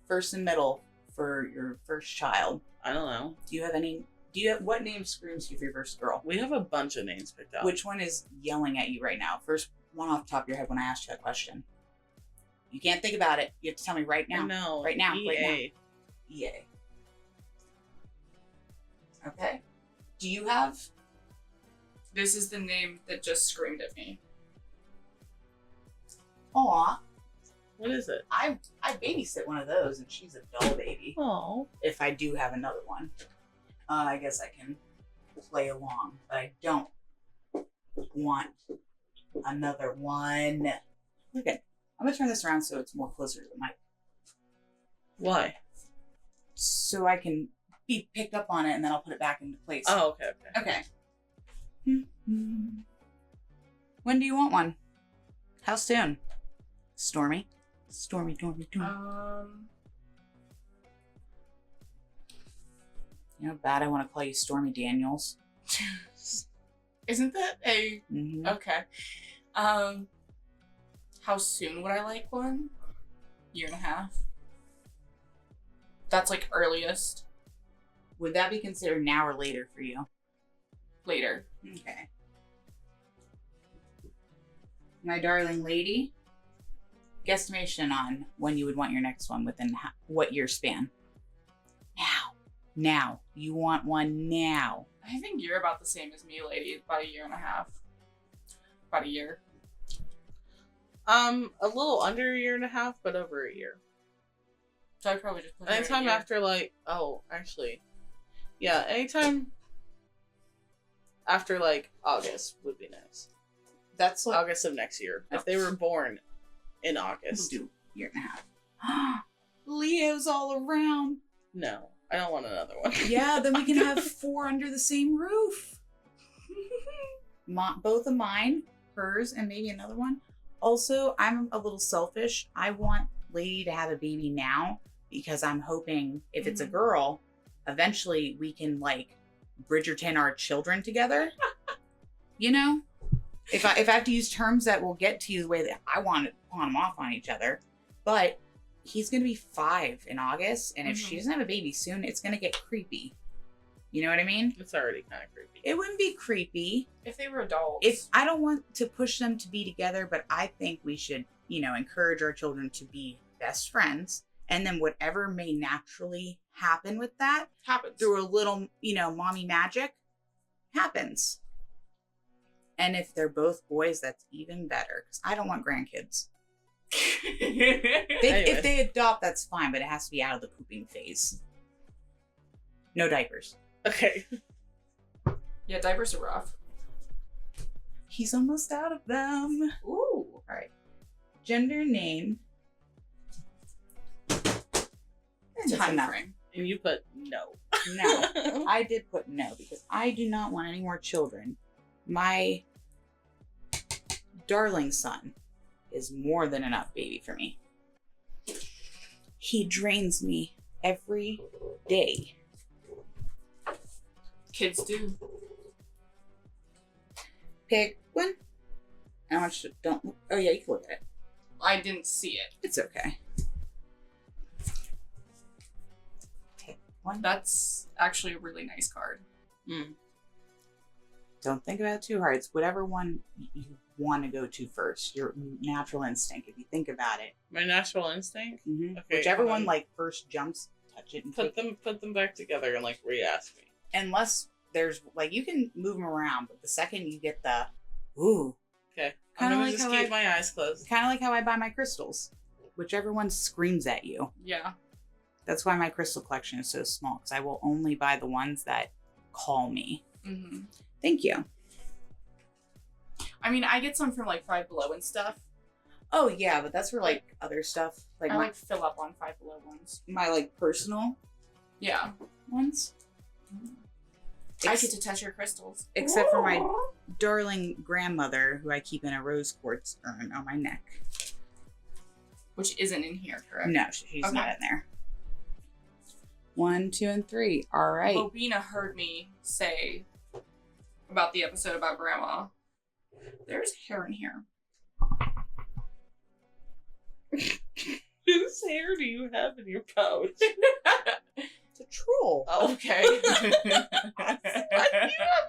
first and middle for your first child. I don't know. Do you have what name screams you for your first girl? We have a bunch of names picked out. Which one is yelling at you right now? First one off the top of your head when I asked you that question. You can't think about it. You have to tell me right now. No. Right now. EA. Right now. EA. Okay. Do you have? This is the name that just screamed at me. Aw, What is it? I babysit one of those, and she's a doll baby. Oh. If I do have another one, I guess I can play along, but I don't want another one. Okay, I'm gonna turn this around so it's more closer to the mic, Why? so I can be picked up on it, and then I'll put it back into place. Oh, okay. Okay. When do you want one? How soon? Stormy. Stormy. Um, You know how bad I want to call you Stormy Daniels. isn't that a Mm-hmm. okay? How soon would I like one? 1.5 years. That's like earliest. Would that be considered now or later for you? Later. Okay. My darling lady, guesstimation on when you would want your next one within what year span? Now. You want one now. I think you're about the same as me, lady. About a year and a half. About a year. A little under a year and a half, but over a year. So I'd probably just put her Anytime in a year. after anytime after August would be nice. That's like August of next year. If they were born in August. we'll do year and a half. Leo's all around. No, I don't want another one. Yeah, then we can have 4 under the same roof. Both of mine, hers, and maybe another one. Also, I'm a little selfish. I want Lady to have a baby now because I'm hoping if it's a girl, eventually we can Bridgerton our children together. You know? If I have to use terms that will get to you the way that I want to pawn them off on each other. But he's going to be 5 in August, and if she doesn't have a baby soon, it's going to get creepy. You know what I mean? It's already kind of creepy. It wouldn't be creepy. If they were adults. If I don't want to push them to be together, but I think we should, encourage our children to be best friends. And then whatever may naturally happen with that happens. through a little, mommy magic happens. And if they're both boys, that's even better. Because I don't want grandkids. If they adopt, that's fine, but it has to be out of the pooping phase. No diapers. Okay. Yeah, diapers are rough. He's almost out of them. Ooh. All right. Gender, name. Time frame. And you put no. No. I did put no because I do not want any more children. My darling son is more than enough baby for me. He drains me every day. Kids do. Pick one. I want you to don't. Oh yeah, you can look at it. I didn't see it. It's okay. Pick one. That's actually a really nice card. Don't think about it too hard. It's whatever one you want to go to first. Your natural instinct. If you think about it. My natural instinct? Mm-hmm. Okay, Whichever one first jumps, touch it and put them back together and re-ask me. Unless there's you can move them around, but the second you get the ooh. Okay. Kind I'm of gonna like just keep my eyes closed. Kind of like how I buy my crystals. Whichever one screams at you. Yeah. That's why my crystal collection is so small, because I will only buy the ones that call me. Mm-hmm. Thank you. I mean, I get some from Five Below and stuff. Oh yeah, but that's for other stuff. I fill up on Five Below ones. My personal Yeah. ones. I get to touch your crystals. Except for my darling grandmother, who I keep in a rose quartz urn on my neck. Which isn't in here, correct? No, she's Okay. not in there. 1, 2, and 3. All right. Bo-Beena heard me say about the episode about Grandma. There's hair in here. Whose hair do you have in your pouch? It's a troll. Oh, Okay. why do you have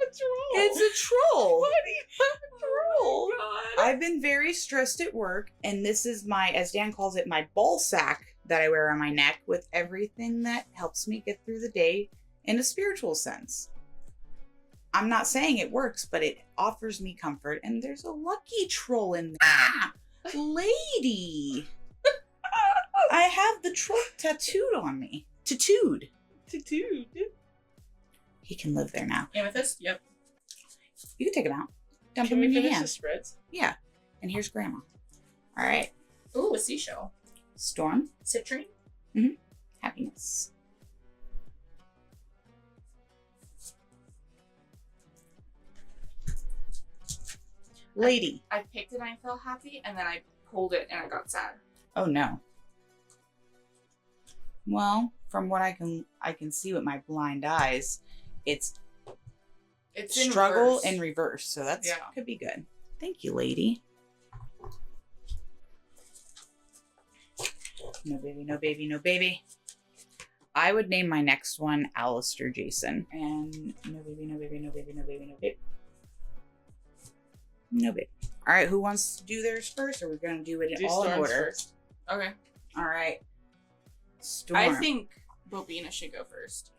a troll? It's a troll. Why do you have a troll? I've been very stressed at work, and this is my, as Dan calls it, my ball sack that I wear on my neck with everything that helps me get through the day in a spiritual sense. I'm not saying it works, but it offers me comfort, and there's a lucky troll in there. Lady! I have the troll tattooed on me. Tattooed. He can live there now. Amethyst? Yep. You can take him out. Dump Can him we in your finish hand. the spreads? Yeah. And here's Grandma. All right. Ooh, a seashell. Storm. Citrine? Happiness. Lady. I picked it and I felt happy, and then I pulled it and I got sad. Oh no. Well, from what I can see with my blind eyes, it's It's in struggle reverse. in reverse. So that's Yeah. could be good. Thank you, lady. No baby, no baby, no baby. I would name my next one Alistair Jason. And no baby, no baby, no baby, no baby, no baby. No baby. All right, who wants to do theirs first? Or we're going to do it all in Storm's order? first. Okay. All right. Storm. I think Bo-Beena should go first.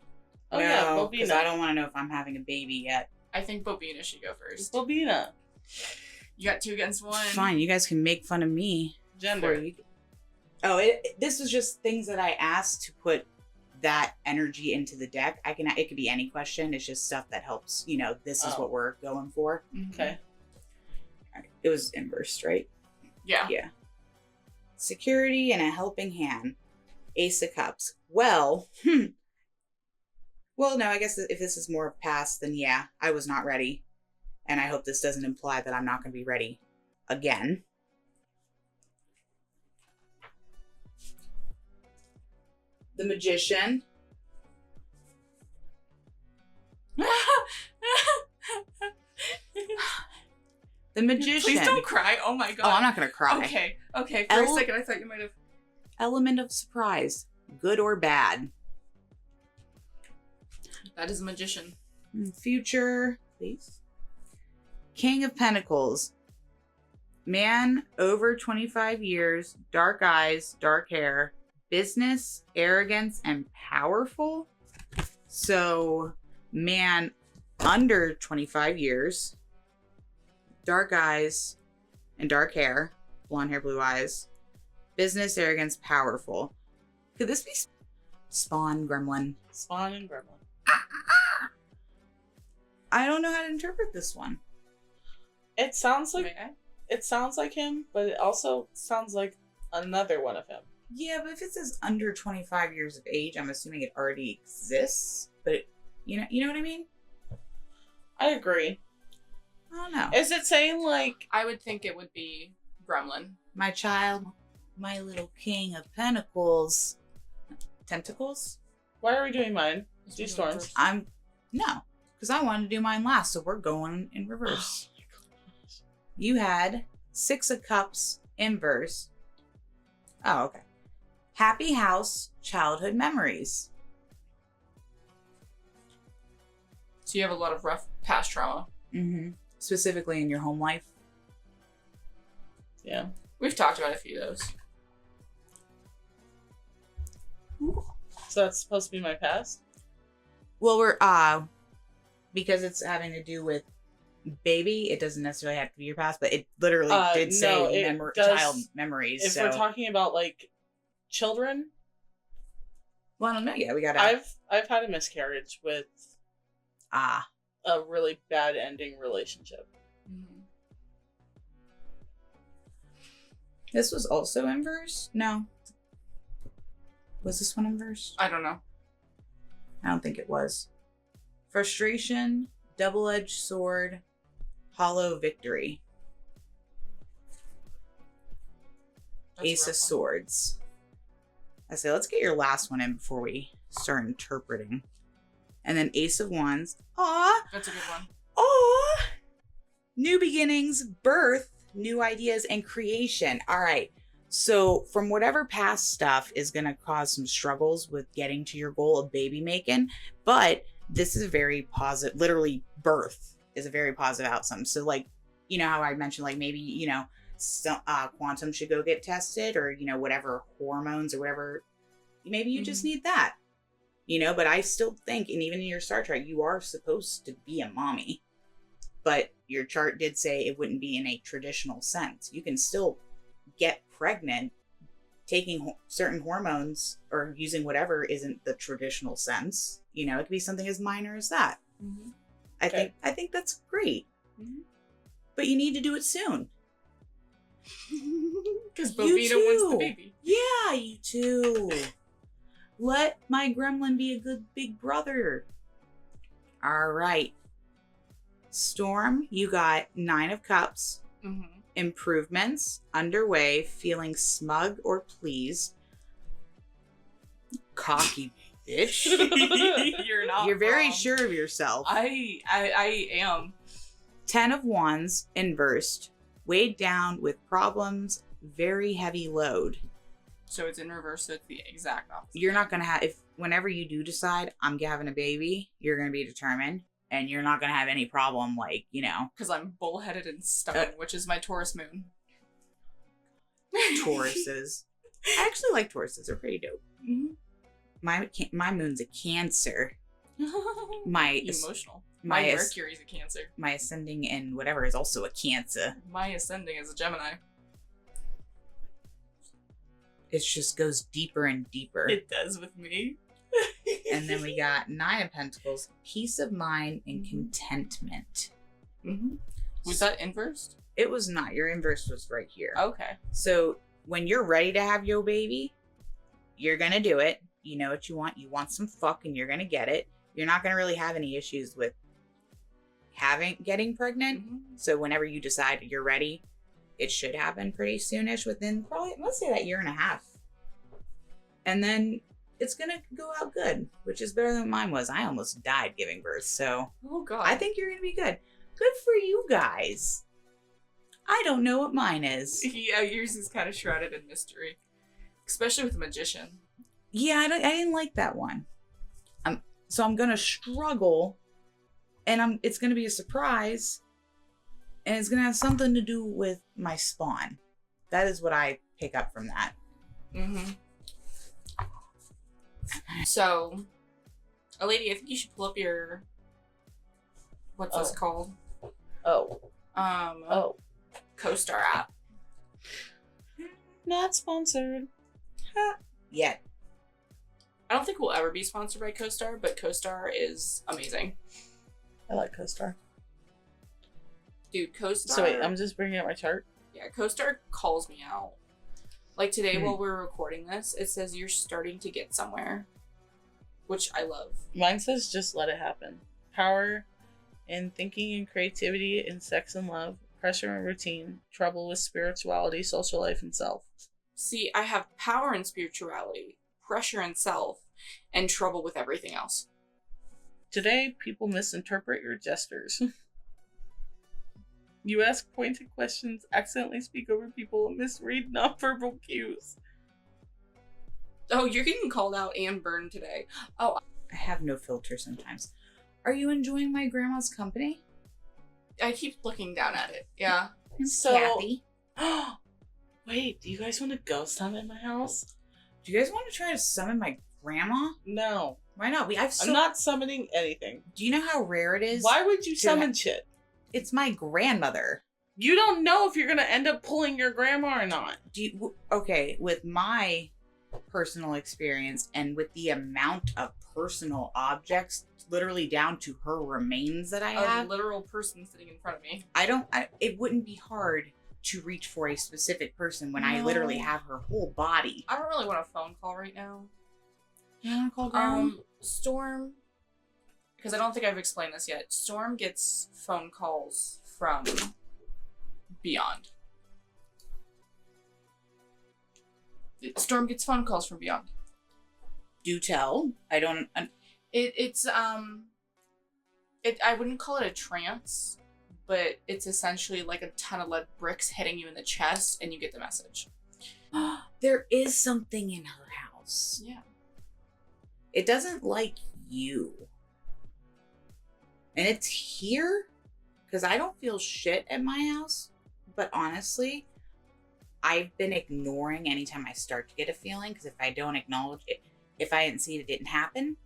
Oh yeah, no, because Bo-Beena. I don't want to know if I'm having a baby yet. I think Bo-Beena should go first. Bo-Beena. You got 2 against 1. Fine, you guys can make fun of me. Gender. This was just things that I asked to put that energy into the deck. It could be any question. It's just stuff that helps. This is what we're going for. Okay. All right. It was inversed, right? Yeah. Yeah. Security and a helping hand. Ace of Cups. Well, no, I guess if this is more past, then yeah, I was not ready. And I hope this doesn't imply that I'm not going to be ready again. The Magician. The Magician. Please don't cry. Oh my god. Oh, I'm not going to cry. Okay. For a second, I thought you might have. Element of surprise. Good or bad. That is a magician. Future, please. King of Pentacles. Man over 25 years, dark eyes, dark hair, business, arrogance, and powerful. So, man under 25 years, dark eyes and dark hair, blonde hair, blue eyes, business, arrogance, powerful. Could this be Spawn, Gremlin? Spawn and Gremlin. I don't know how to interpret this one. It sounds like him, but it also sounds like another one of him. Yeah, but if it says under 25 years of age, I'm assuming it already exists. But you know what I mean? I agree. I don't know. Is it saying like I would think it would be Gremlin. My child, my little king of pentacles. Tentacles? why are we doing mine? Do Let's Storms. No, because I wanted to do mine last, so we're going in reverse. You had 6 of Cups inverse. Oh, okay. Happy house, childhood memories. So you have a lot of rough past trauma. Mm-hmm. Specifically in your home life. Yeah. We've talked about a few of those. So that's supposed to be my past? Well, we're because it's having to do with baby, it doesn't necessarily have to be your past, but it literally did say child memories. If we're talking about like children, well, I don't know. Yeah, we gotta. I've had a miscarriage with a really bad ending relationship. Mm-hmm. This was also inverse? No. Was this one inverse? I don't know. I don't think it was. Frustration, double-edged sword, hollow victory. That's a Ace rough of one. Swords. I say, let's get your last one in before we start interpreting. And then Ace of Wands. Aw! That's a good one. Aw! New beginnings, birth, new ideas, and creation. All right. So from whatever past stuff is going to cause some struggles with getting to your goal of baby making, but this is very positive. Literally, birth is a very positive outcome. So like, you know how I mentioned, like maybe, quantum should go get tested, or, whatever hormones or whatever. Maybe you just need that, but I still think, and even in your star chart, you are supposed to be a mommy, but your chart did say it wouldn't be in a traditional sense. You can still get pregnant taking certain hormones or using whatever isn't the traditional sense. It could be something as minor as that. Mm-hmm. I think that's great. Mm-hmm. But you need to do it soon. Because Bo-Beena wants the baby. Yeah, you too. Let my gremlin be a good big brother. All right. Storm, you got 9 of Cups. Mm-hmm. Improvements underway, feeling smug or pleased. Cocky bitch. You're not. You're very wrong. sure of yourself. I am. 10 of Wands inversed, weighed down with problems, very heavy load. So it's in reverse, so it's the exact opposite. You're not going to have, whenever you do decide I'm having a baby, you're going to be determined and you're not going to have any problem, like, you know. Because I'm bullheaded and stubborn, which is my Taurus moon. Tauruses. I actually like Tauruses. They're pretty dope. Mm-hmm. My moon's a Cancer. My Emotional. My Mercury's a Cancer. My ascending and whatever is also a Cancer. My ascending is a Gemini. It just goes deeper and deeper. It does with me. And then we got 9 of Pentacles, peace of mind and contentment. Mm-hmm. Was that inversed? It was not. Your inverse was right here. Okay. So when you're ready to have your baby, you're going to do it. You know what you want. You want some fuck and you're going to get it. You're not going to really have any issues with getting pregnant. Mm-hmm. So whenever you decide you're ready, it should happen pretty soonish, within probably, let's say, that year and a half. And then it's going to go out good, which is better than mine was. I almost died giving birth. So oh God, I think you're going to be good. Good for you guys. I don't know what mine is. Yeah, yours is kind of shrouded in mystery, especially with the magician. Yeah, I didn't like that one. So I'm going to struggle, and it's going to be a surprise, and it's going to have something to do with my spawn. That is what I pick up from that. Mm-hmm. So, a lady, I think you should pull up your, what's this called? CoStar app. Not sponsored. Yet. I don't think we'll ever be sponsored by CoStar, but CoStar is amazing. I like CoStar. Dude, CoStar... So wait, I'm just bringing up my chart? Yeah, CoStar calls me out. Like today while we're recording this, it says you're starting to get somewhere. Which I love. Mine says just let it happen. Power in thinking and creativity in sex and love. Pressure and routine. Trouble with spirituality, social life, and self. See, I have power in spirituality, pressure in self, and trouble with everything else. Today, people misinterpret your gestures. You ask pointed questions, accidentally speak over people, misread nonverbal cues. Oh, you're getting called out and burned today. Oh, I have no filter sometimes. Are you enjoying my grandma's company? I keep looking down at it. Yeah. So, Kathy. Wait, do you guys want to ghost hunt in my house? Do you guys want to try to summon my grandma? No. Why not? I'm not summoning anything. Do you know how rare it is? Why would you summon shit? It's my grandmother. You don't know if you're going to end up pulling your grandma or not. Okay, with my personal experience and with the amount of personal objects, literally down to her remains that I have. A literal person sitting in front of me. It wouldn't be hard to reach for a specific person when I literally have her whole body. I don't really want a phone call right now. You want to call grandma? Storm, because I don't think I've explained this yet. Storm gets phone calls from beyond. Storm gets phone calls from beyond. Do tell. I don't. I wouldn't call it a trance, but it's essentially like a ton of lead bricks hitting you in the chest, and you get the message. There is something in her house. Yeah. It doesn't like you. And it's here because I don't feel shit at my house. But honestly, I've been ignoring anytime I start to get a feeling, because if I don't acknowledge it, if I didn't see it, it didn't happen.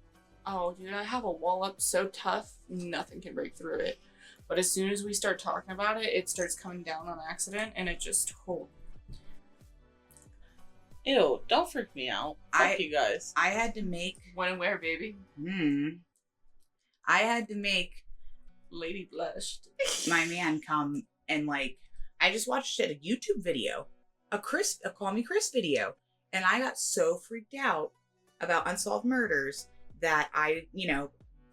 Oh, dude, I have a wall up so tough, nothing can break through it. But as soon as we start talking about it, it starts coming down on accident, and it just Ew, don't freak me out. Fuck you guys. I had to make... When and where, baby? I had to make... Lady blushed. My man come and, like... I just watched a YouTube video. A Call Me Chris video. And I got so freaked out about unsolved murders that I,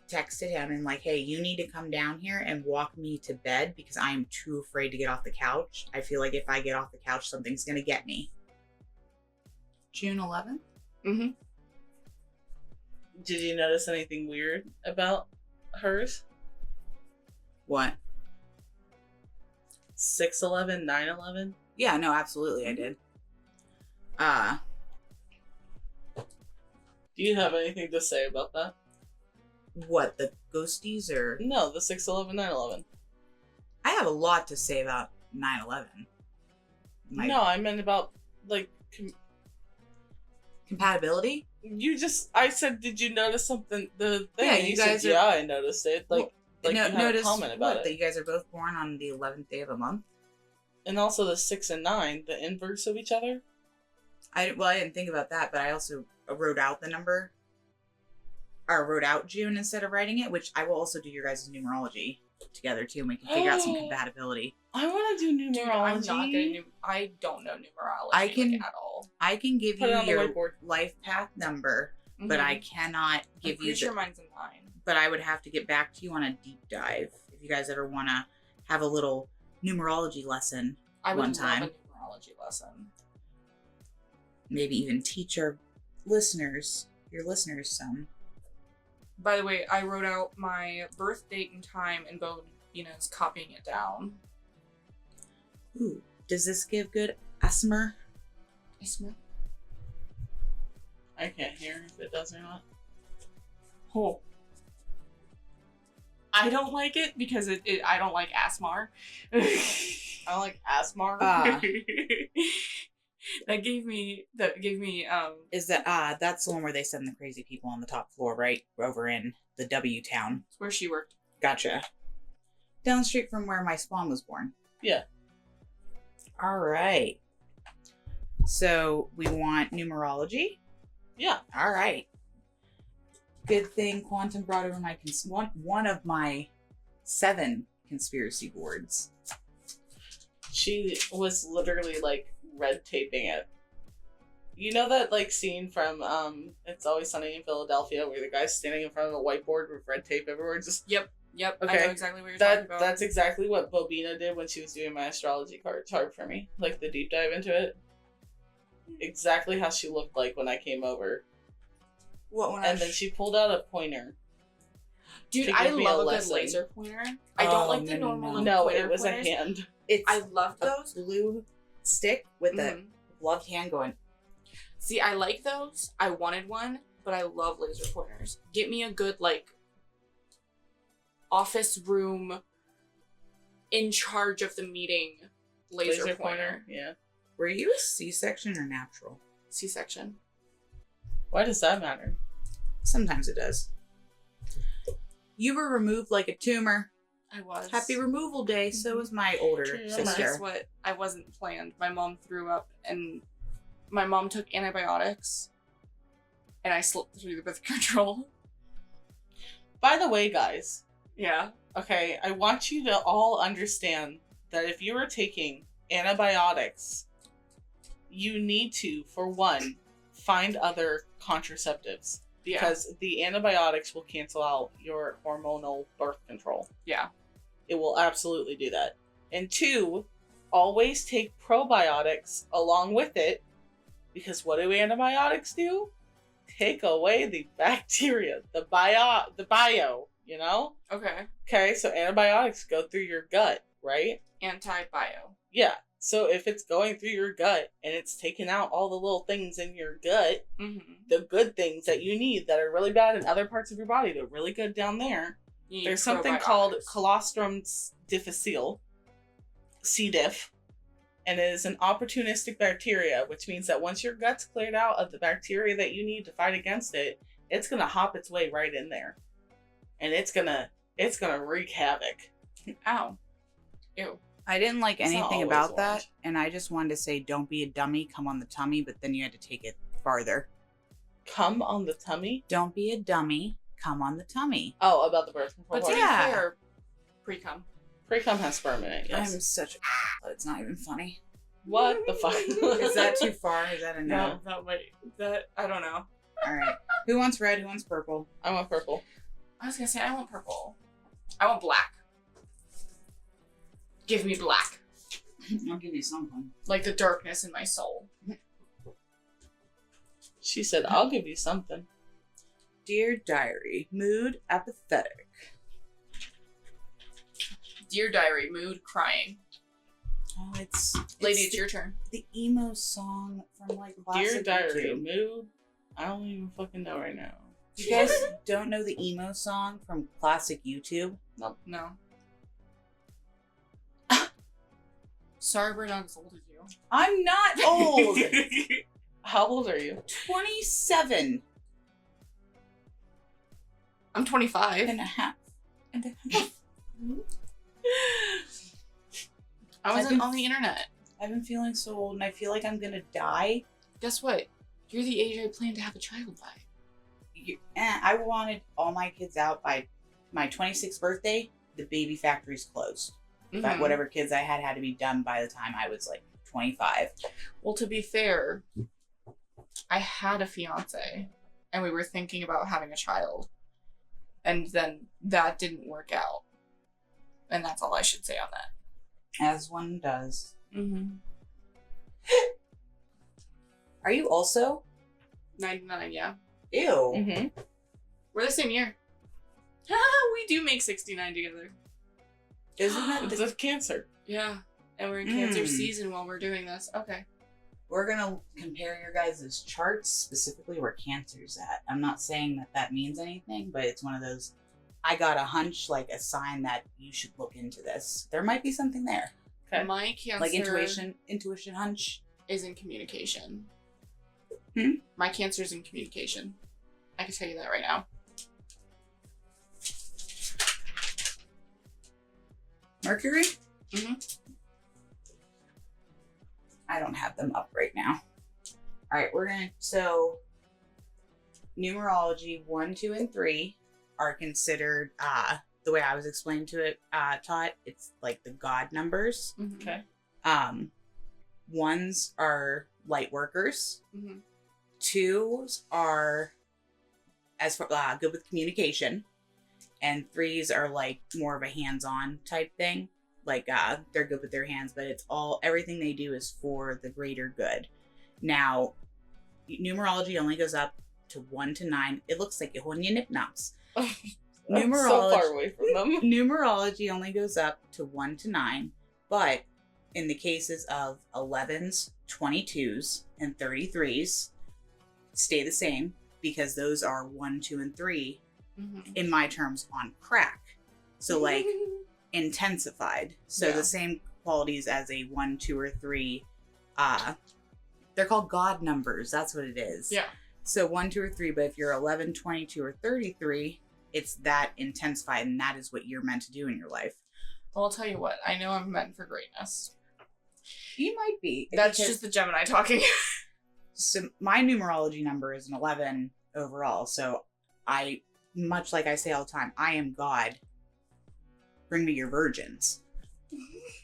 texted him and like, hey, you need to come down here and walk me to bed because I am too afraid to get off the couch. I feel like if I get off the couch, something's going to get me. June 11th? Mm-hmm. Did you notice anything weird about hers? What? 6/11, 9/11? Yeah, no, absolutely I did. Do you have anything to say about that? What, the ghosties or? No, the 6/11, 9/11. I have a lot to say about 9/11. No, I meant about, like, compatibility? I said, did you notice something? The thing, Yeah, and you said, guys are- yeah, I noticed it. Like you had notice a comment about what, it. that you guys are both born on the 11th day of a month? And also the 6 and 9, the inverse of each other. I didn't think about that, but I also wrote out the number. Or wrote out June instead of writing it, which I will also do your guys' numerology together too, and we can figure out some compatibility. I want to do numerology. Dude, I'm not good. I don't know numerology at all. I can give Put it you on the your whiteboard. life path number, but I cannot give I'm pretty you sure mine's a 9. but I would have to get back to you on a deep dive if you guys ever want to have a little numerology lesson. I would one love time. a numerology lesson. Maybe even teach your listeners some. By the way, I wrote out my birth date and time, and Bo-Beena's copying it down. Ooh, does this give good ASMR? I can't hear if it does or not. Oh. I don't like it because I don't like ASMR. I like ASMR. That gave me Is that that's the one where they send the crazy people on the top floor, right? Over in the W town. where she worked. Gotcha. Down the street from where my spawn was born. Yeah. All right. So we want numerology. Yeah. All right. Good thing Quantum brought over my one of my 7 conspiracy boards. She was literally like red taping it. You know that like scene from It's Always Sunny in Philadelphia where the guy's standing in front of a whiteboard with red tape everywhere? Just Yep. Okay. I know exactly what you're talking about. That's exactly what Bo-Beena did when she was doing my astrology cards hard for me. Like the deep dive into it. Exactly how she looked like when I came over. And then she pulled out a pointer. Dude, to I give me a love a good lesson. laser pointer. I don't like the normal little No, pointer it was pointers. a hand. I love a those. blue stick with a Mhm. gloved hand going. See, I like those. I wanted one, but I love laser pointers. Get me a good, like, office room in charge of the meeting laser pointer. Yeah. Were you a C-section or natural? C-section. Why does that matter? Sometimes it does. You were removed like a tumor. I was. Happy removal day. So was my older Tumor. And sister. guess what? I wasn't planned. My mom threw up, and my mom took antibiotics, and I slipped through the birth control. By the way, guys, Yeah. okay, I want you to all understand that if you are taking antibiotics, you need to, for one, find other contraceptives. Yeah. Because the antibiotics will cancel out your hormonal birth control. Yeah. It will absolutely do that. And 2, always take probiotics along with it. Because what do antibiotics do? Take away the bacteria, the bio, you know? Okay. Okay, so antibiotics go through your gut, right? Anti-bio. Yeah. So if it's going through your gut and it's taking out all the little things in your gut, Mm-hmm. the good things that you need that are really bad in other parts of your body, they're really good down there. There's something called colostrum difficile, C. diff, and it is an opportunistic bacteria, which means that once your gut's cleared out of the bacteria that you need to fight against it, it's gonna hop its way right in there, and it's gonna wreak havoc. Ow. Ew. I didn't like It's not anything always about that, orange. and I just wanted to say, don't be a dummy, come on the tummy, but then you had to take it farther. Come on the tummy? Don't be a dummy, come on the tummy. Oh, about the birth control. But to part. be Yeah. fair, pre-cum. Pre-cum has sperm in it, yes. I'm such a but it's not even funny. What the fuck? Is that too far? Is that a no? That I don't know. Alright. Who wants red? Who wants purple? I want purple. I was gonna say I want purple. I want black. Give me black. I'll give you something. Like the darkness in my soul. She said, I'll give you something. Dear Diary, mood apathetic. Dear diary, mood crying. Oh, it's Lady, it's your turn. the emo song from like Dear classic diary, YouTube. mood I don't even fucking know right now. You guys don't know the emo song from classic YouTube? No. Sorry, we're not as old as you. I'm not old. How old are you? 27 I'm 25. and a half. And a half. I wasn't on the internet. I've been feeling so old and I feel like I'm gonna die. Guess what? You're the age I plan to have a child by. I wanted all my kids out by my 26th birthday. The baby factory's closed. But whatever kids I had to be done by the time I was like 25. Well, to be fair, I had a fiance and we were thinking about having a child. And then that didn't work out. And that's all I should say on that. As one does. Mm-hmm. Are you also? 99, yeah. Ew. Mm-hmm. We're the same year. We do make 69 together. Isn't that It's of Cancer. Yeah. And we're in Cancer season while we're doing this. Okay. We're gonna compare your guys' charts, specifically where Cancer's at. I'm not saying that that means anything, but it's one of those, I got a hunch, like a sign that you should look into this. There might be something there. Okay. My Cancer Like intuition hunch. is in communication. Hmm? My Cancer's in communication. I can tell you that right now. Mercury? Mm-hmm. I don't have them up right now. All right, so numerology 1, 2, and 3 are considered, the way I was explained to it, taught, it's like the God numbers. Mm-hmm. Okay. Ones are light workers. Mm-hmm. Twos are as for good with communication, and threes are like more of a hands-on type thing. Like they're good with their hands, but it's everything they do is for the greater good. Now, numerology only goes up to 1 to 9. It looks like Ihonyanipnaps. I'm so far away from them. Numerology only goes up to 1 to 9, but in the cases of 11s, 22s, and 33s, stay the same because those are 1, 2, and 3, in my terms, on crack. So like intensified. So the same qualities as a 1, 2, or 3. They're called God numbers. That's what it is. Yeah. So 1, 2, or 3. But if you're 11, 22, or 33, it's that intensified, and that is what you're meant to do in your life. Well, I'll tell you what. I know I'm meant for greatness. You might be. That's just the Gemini talking. So my numerology number is an 11 overall. So I, much like I say all the time, I am God. Bring me your virgins.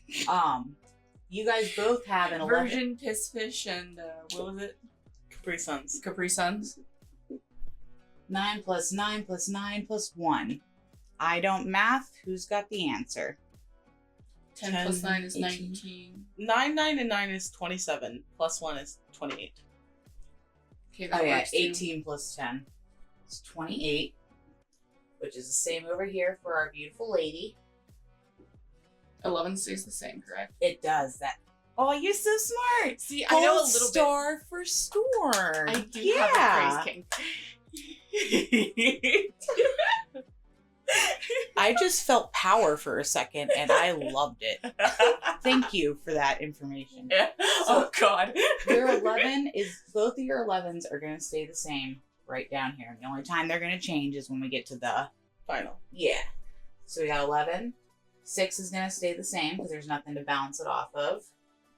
You guys both have an 11. Virgin, piss fish, and what was it? Capri Suns. Capri Suns. 9 plus 9 plus 9 plus 1. I don't math. Who's got the answer? 10 plus 9 is 18. 19. 9, 9, and 9 is 27. Plus 1 is 28. Okay, that Oh yeah, works too. 18 plus 10 is 28, which is the same over here for our beautiful lady. 11 stays the same, correct? It does that. Oh, you're so smart. See, I know a Gold little star for storm. bit. I do have a praise king. I just felt power for a second, and I loved it. Thank you for that information. Yeah. Oh, God. Your 11 is, both of your 11s are going to stay the same right down here. The only time they're going to change is when we get to the Final. Yeah. So we got 11. 6 is going to stay the same because there's nothing to bounce it off of.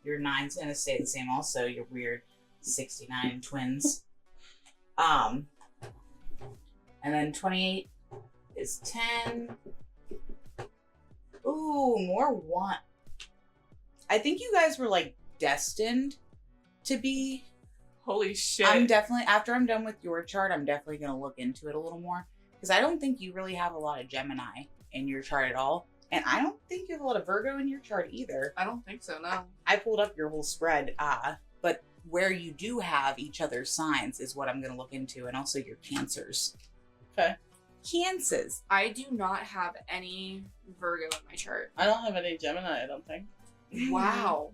Your 9's going to stay the same also. Your weird 69 twins. And then 28 is 10. Ooh, more 1. I think you guys were like destined to be. Holy shit. I'm definitely, after I'm done with your chart, I'm definitely going to look into it a little more. Because I don't think you really have a lot of Gemini in your chart at all. And I don't think you have a lot of Virgo in your chart either. I don't think so, no. I pulled up your whole spread. But where you do have each other's signs is what I'm going to look into. And also your Cancers. Okay. Cancers. I do not have any Virgo in my chart. I don't have any Gemini, I don't think. Wow.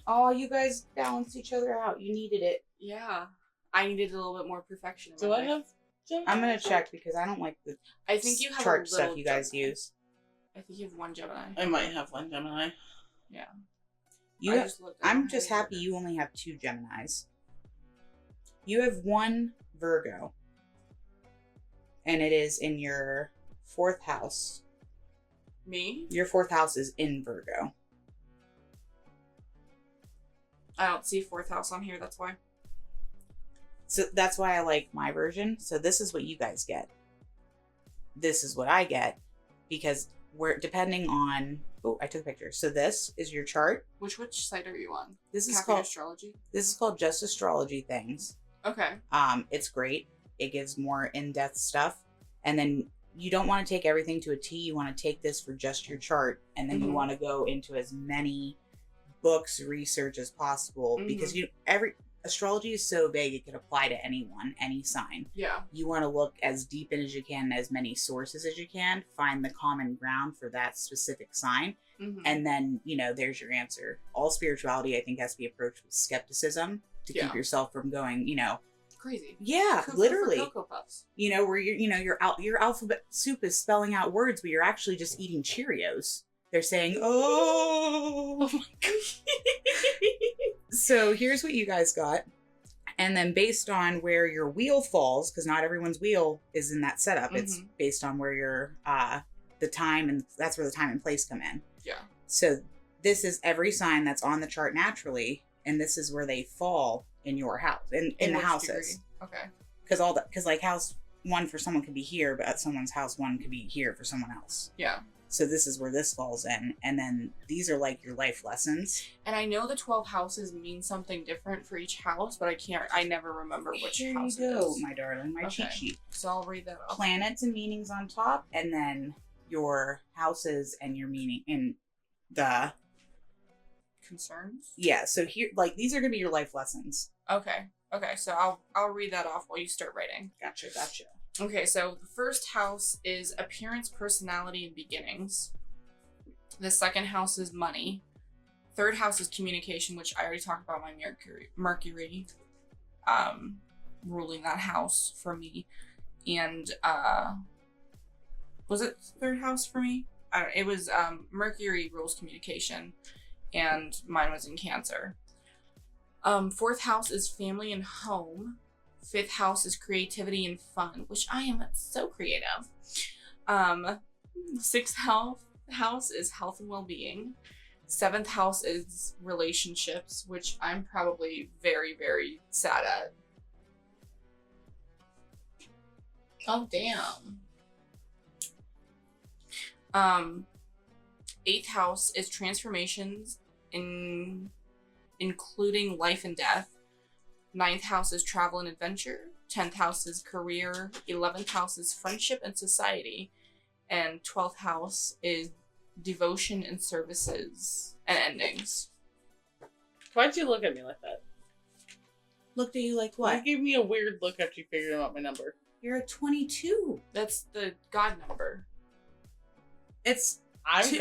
Oh, you guys balanced each other out. You needed it. Yeah. I needed a little bit more perfection. In Do my I life. have Gemini? I'm gonna check because I don't like the I think you have chart a little stuff you guys Gemini. use. I think you have one Gemini. I might have one Gemini. Yeah. You, just looked at I'm how just many happy Virgos. you only have 2 Geminis. You have 1 Virgo, and it is in your 4th house. Me? Your 4th house is in Virgo. I don't see 4th house on here. That's why. So that's why I like my version. So this is what you guys get. This is what I get because we're depending on. Oh, I took a picture. So this is your chart. Which site are you on? This is Cafe called Astrology. This is called Just Astrology Things. Okay. It's great. It gives more in-depth stuff, and then you don't want to take everything to a T. You want to take this for just your chart, and then you want to go into as many books, research as possible because astrology is so vague it could apply to anyone, any sign. Yeah. You want to look as deep in as you can, as many sources as you can, find the common ground for that specific sign, and then there's your answer. All spirituality, I think, has to be approached with skepticism to keep yourself from going, crazy. Yeah, literally. Cocoa Puffs. Where your alphabet soup is spelling out words, but you're actually just eating Cheerios. They're saying, "Oh, Oh my god." So here's what you guys got. And then based on where your wheel falls, because not everyone's wheel is in that setup, it's based on where your the time, and that's where the time and place come in. Yeah. So this is every sign that's on the chart naturally, and this is where they fall in your house, in the houses. Degree? Okay. Because like house 1 for someone could be here, but at someone's house 1 could be here for someone else. Yeah. So this is where this falls in, and then these are like your life lessons. And I know the 12 houses mean something different for each house, but I never remember which Here house you it go, is. my darling, my cheat sheet. So I'll read that off. Planets and meanings on top, and then your houses and your meaning in the Concerns? yeah. So here, like, these are gonna be your life lessons. Okay. So I'll read that off while you start writing. Gotcha. Okay, so the first house is appearance, personality, and beginnings. The second house is money. Third house is communication, which I already talked about my Mercury ruling that house for me. And was it third house for me? It was Mercury rules communication, and mine was in Cancer. Fourth house is family and home. Fifth house is creativity and fun, which I am so creative. Sixth house is health and well-being. Seventh house is relationships, which I'm probably very, very sad at. Oh, damn. Eighth house is transformations, including life and death. Ninth house is travel and adventure. 10th house is career. 11th house is friendship and society. And 12th house is devotion and services and endings. Why'd you look at me like that? Looked at you like You what? gave me a weird look after you figured out my number. You're a 22. That's the God number. It's God?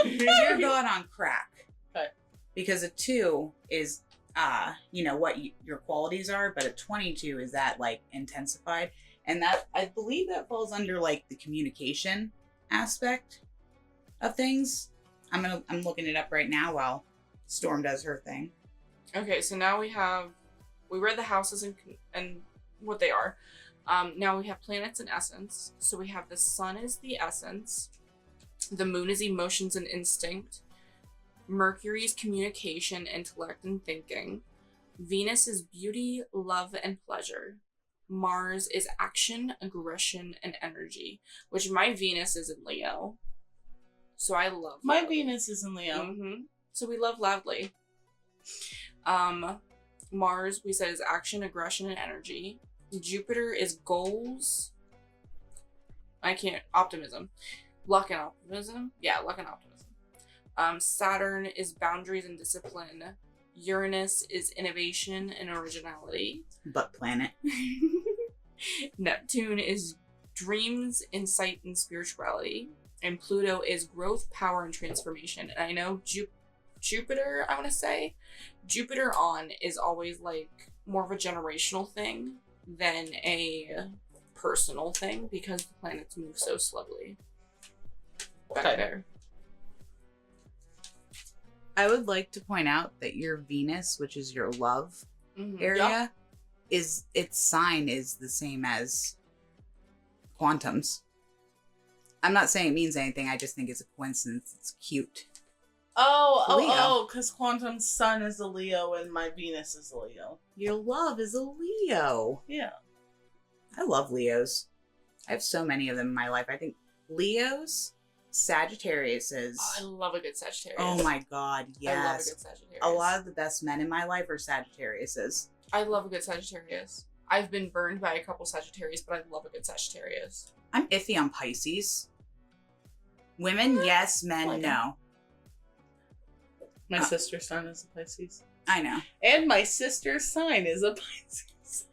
You're God on crack. Okay. Because a 2 is what your qualities are, but a 22 is that like intensified, and that I believe that falls under like the communication aspect of things. I'm looking it up right now while Storm does her thing. Okay, so now we read the houses and what they are. Now we have planets and essence. So we have the sun is the essence. The moon is emotions and instinct. Mercury is communication, intellect, and thinking. Venus is beauty, love, and pleasure. Mars is action, aggression, and energy, which my Venus is in Leo. So I love My loud. Venus is in Leo. Mm-hmm. So we love loudly. Mars, we said, is action, aggression, and energy. Jupiter is goals. Optimism. Luck and optimism. Yeah, luck and optimism. Saturn is boundaries and discipline. Uranus is innovation and originality. Butt planet. Neptune is dreams, insight, and spirituality. And Pluto is growth, power, and transformation. And I know Jupiter, I want to say, Jupiter on is always like more of a generational thing than a personal thing because the planets move so slowly. Okay. Better. I would like to point out that your Venus, which is your love area, is its sign is the same as Quantum's. I'm not saying it means anything. I just think it's a coincidence. It's cute. Oh, because Quantum's sun is a Leo and my Venus is a Leo. Your love is a Leo. Yeah. I love Leos. I have so many of them in my life. I think Leos, Sagittariuses. Oh, I love a good Sagittarius. Oh my God, yes. I love a good Sagittarius. A lot of the best men in my life are Sagittariuses. I love a good Sagittarius. I've been burned by a couple Sagittarius, but I love a good Sagittarius. I'm iffy on Pisces. Women, yes. Men, Like no. My sister's sign is a Pisces. I know. And my sister's sign is a Pisces.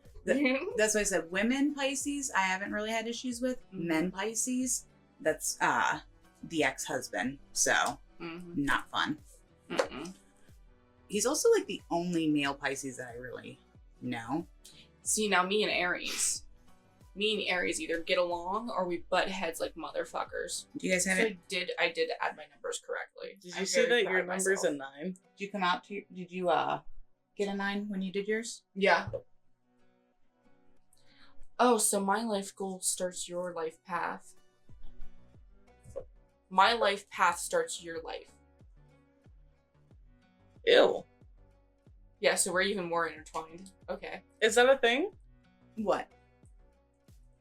That's why I said women Pisces, I haven't really had issues with. Mhm. Men Pisces, that's the ex-husband. So, not fun. Mm-mm. He's also like the only male Pisces that I really know. See, now me and Aries either get along or we butt heads like motherfuckers. Do you guys have So it? I did add my numbers correctly. Did I'm you see very that proud your of number's myself. a 9? Did you come out to, did you get a 9 when you did yours? Yeah. Oh, so my life goal starts your life path. My life path starts your life. Ew. Yeah, so we're even more intertwined. Okay. Is that a thing? What?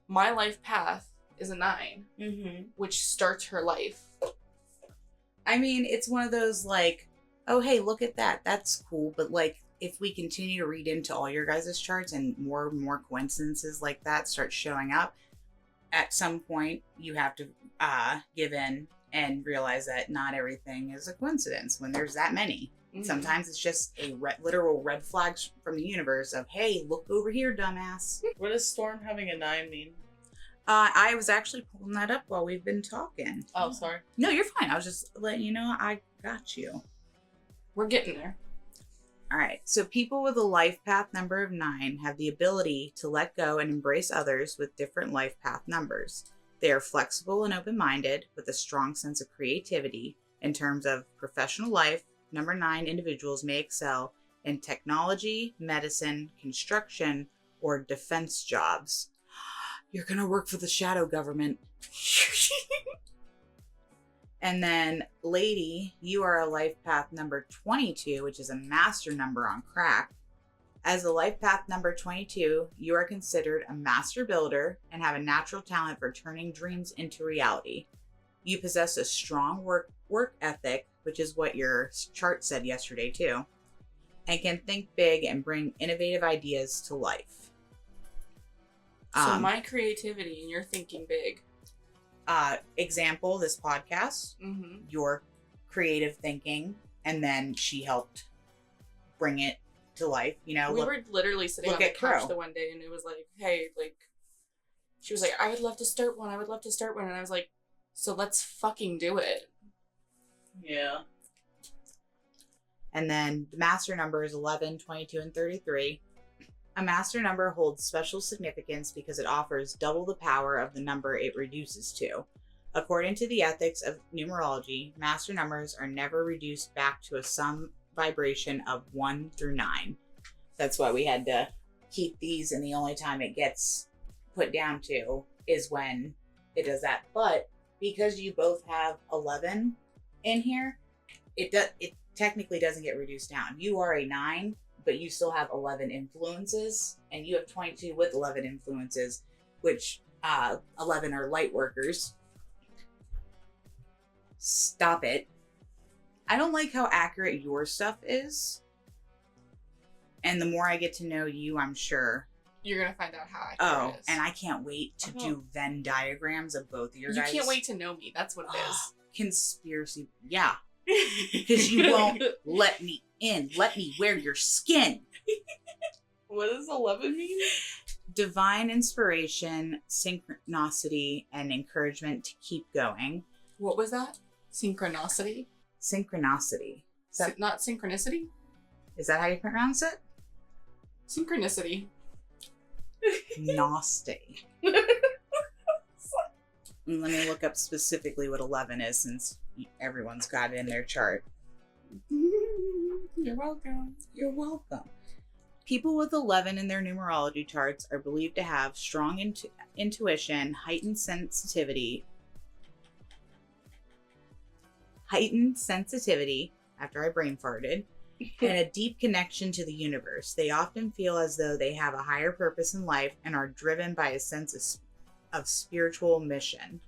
My life path is a 9, Mm-hmm. which starts her life. I mean, it's one of those like, oh, hey, look at that. That's cool. But like, if we continue to read into all your guys' charts and more coincidences like that start showing up, at some point you have to give in and realize that not everything is a coincidence when there's that many. Mhm. Sometimes it's just a literal red flags from the universe of, hey, look over here, dumbass. What does Storm having a 9 mean? I was actually pulling that up while we've been talking. Oh, sorry. No, you're fine. I was just letting you know I got you. We're getting there. All right. So people with a life path number of 9 have the ability to let go and embrace others with different life path numbers. They are flexible and open-minded with a strong sense of creativity. In terms of professional life, number 9 individuals may excel in technology, medicine, construction, or defense jobs. You're going to work for the shadow government. And then, lady, you are a life path number 22, which is a master number on crack. As a life path number 22, you are considered a master builder and have a natural talent for turning dreams into reality. You possess a strong work ethic, which is what your chart said yesterday too, and can think big and bring innovative ideas to life. So my creativity and you're thinking big. Example, this podcast, Mm-hmm. your creative thinking, and then she helped bring it to life. You know, We were literally sitting on look the at couch Crow. the one day and it was like, hey, like, she was like, I would love to start one. And I was like, so let's fucking do it. Yeah. And then the master number is 11, 22, and 33. A master number holds special significance because it offers double the power of the number it reduces to. According to the ethics of numerology, master numbers are never reduced back to a sum vibration of 1 through 9. That's why we had to keep these, and the only time it gets put down to is when it does that. But because you both have 11 in here, it technically doesn't get reduced down. You are a 9, but you still have 11 influences, and you have 22 with 11 influences, which 11 are light workers. Stop it. I don't like how accurate your stuff is. And the more I get to know you, I'm sure. You're going to find out how accurate it is. And I can't wait to do Venn diagrams of both of your You guys. can't wait to know me. That's what it is. Conspiracy. Yeah. Because you won't let me in. Let me wear your skin. What does 11 mean? Divine inspiration, synchronicity, and encouragement to keep going. What was that? Synchronicity? Synchronicity. Not synchronicity? Is that how you pronounce it? Synchronicity. Nasty. Let me look up specifically what 11 is, since everyone's got it in their chart. You're welcome. You're welcome. People with 11 in their numerology charts are believed to have strong intuition, heightened sensitivity after I brain farted, and a deep connection to the universe. They often feel as though they have a higher purpose in life and are driven by a sense of spiritual mission.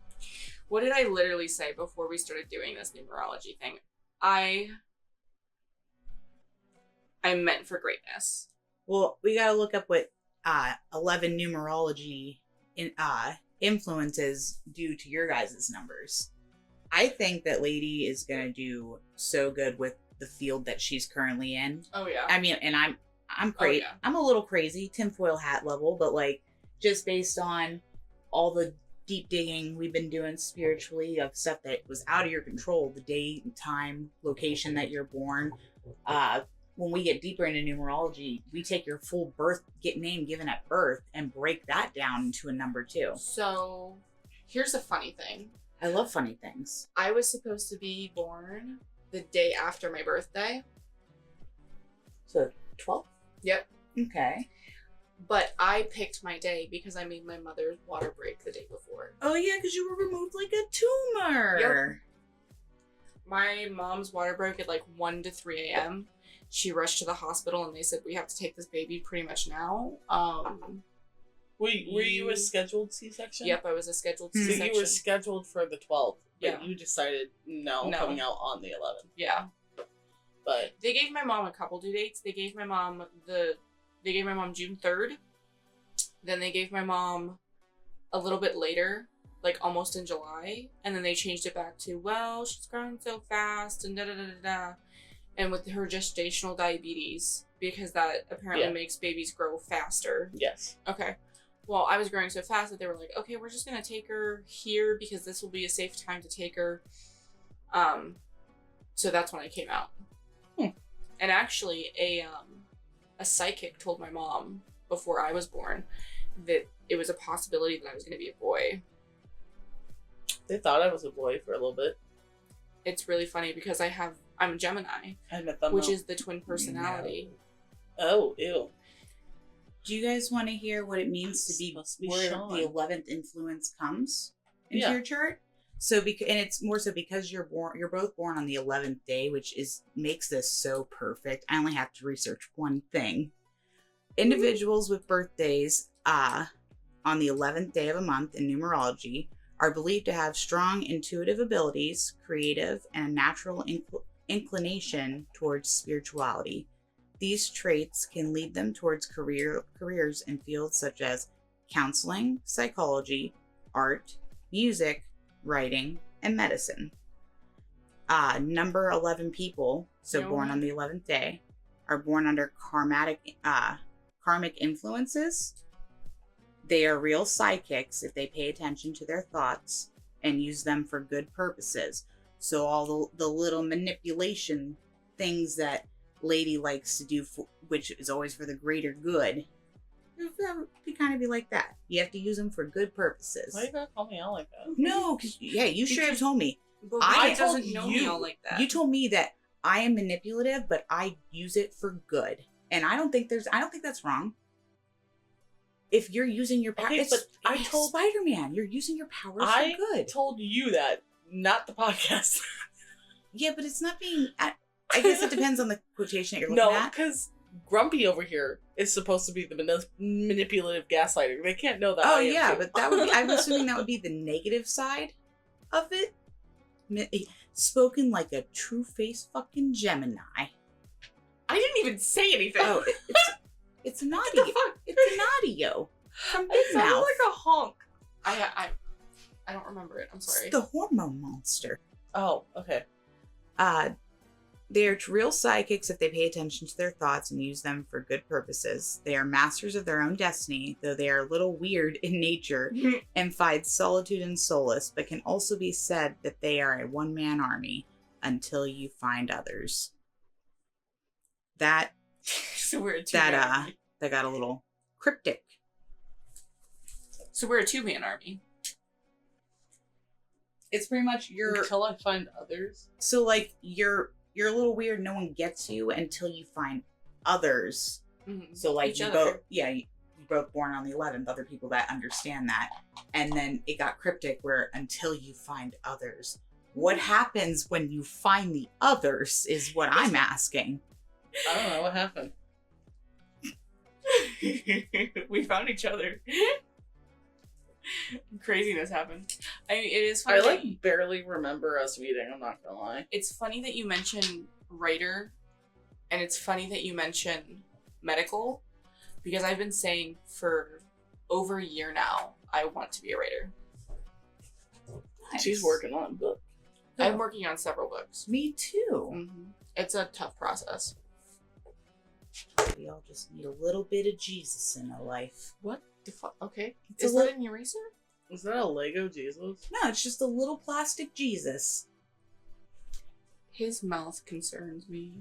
What did I literally say before we started doing this numerology thing? I'm meant for greatness. Well, we got to look up what 11 numerology influences do to your guys' numbers. I think that lady is going to do so good with the field that she's currently in. Oh, yeah. I mean, and I'm crazy. Oh, yeah. I'm a little crazy, tinfoil hat level, but like just based on all the deep digging we've been doing spiritually of stuff that was out of your control, the date, time, location that you're born. When we get deeper into numerology, we take your full name given at birth and break that down into a number too. So, here's a funny thing. I love funny things. I was supposed to be born the day after my birthday. So 12? Yep. Okay. But I picked my day because I made my mother's water break the day before. Oh yeah, because you were removed like a tumor. Yep. My mom's water broke at like 1 to 3 a.m. She rushed to the hospital and they said, we have to take this baby pretty much now. Were you a scheduled C-section? Yep, I was a scheduled So C-section. you were scheduled for the 12th, but Yeah. you decided no, I'm coming out on the 11th. Yeah. But They gave my mom a couple due dates. They gave my mom June 3rd. Then they gave my mom a little bit later, like almost in July. And then they changed it back to, well, she's growing so fast and da-da-da-da-da. And with her gestational diabetes, because that apparently makes babies grow faster. yes. Okay. Well, I was growing so fast that they were like, okay, we're just going to take her here because this will be a safe time to take her. So that's when I came out. And actually, a psychic told my mom before I was born that it was a possibility that I was going to be a boy. They thought I was a boy for a little bit. It's really funny because I'm a Gemini, I met them which is the twin personality. Oh, ew. Do you guys want to hear what it means to be Must be where Sean. the 11th influence comes into Yeah. your chart? So, and it's more so because you're both born on the 11th day, which makes this so perfect. I only have to research one thing. Individuals with birthdays on the 11th day of a month in numerology are believed to have strong intuitive abilities, creative, and a natural inclination towards spirituality. These traits can lead them towards careers in fields such as counseling, psychology, art, music, writing, and medicine. Number 11 people, so born on the 11th day, are born under karmic influences. They are real psychics if they pay attention to their thoughts and use them for good purposes. So all the little manipulation things that lady likes to do, which is always for the greater good, you kind of be like that. You have to use them for good purposes. Why you gotta call me out like that? No, because you straight up told me. But I Rita doesn't told know you. me all like that. You told me that I am manipulative, but I use it for good, and I don't think that's wrong. If you're using your power, Okay, but I told Spider-Man, you're using your powers I for good. told you that, not the podcast. Yeah, but it's not being. I guess it depends on the quotation that you're looking No, at. because Grumpy over here is supposed to be the manipulative gaslighter. They can't know that. Oh I am yeah, too. but that would be, I'm assuming that would be the negative side of it. Spoken like a true-faced fucking Gemini. I didn't even say anything. Oh, it's naughty. What the fuck? It's a naughty-o. From Big It sounded Mouth. like a honk. I don't remember it. I'm sorry. It's the hormone monster. Oh, okay. They're real psychics if they pay attention to their thoughts and use them for good purposes. They are masters of their own destiny, though they are a little weird in nature and find solitude and solace, but can also be said that they are a one-man army until you find others. That So we're that got a little cryptic. So we're a 2-man army. It's pretty much Until I find others. so like you're a little weird. No one gets you until you find others. Mm-hmm. So like Each you other. both, you both born on the 11th. Other people that understand that, and then it got cryptic where until you find others. What happens when you find the others is what I'm asking. I don't know what happened. We found each other. Craziness happened. I mean, it is funny. I like barely remember us meeting, I'm not gonna lie. It's funny that you mention writer, and it's funny that you mention medical, because I've been saying for over a year now I want to be a writer. Nice. She's working on a book. I'm working on several books. Me too. Mm-hmm. It's a tough process. We all just need a little bit of Jesus in our life. What the fuck? Okay. It's Is a that an eraser? Is that a Lego Jesus? No, it's just a little plastic Jesus. His mouth concerns me.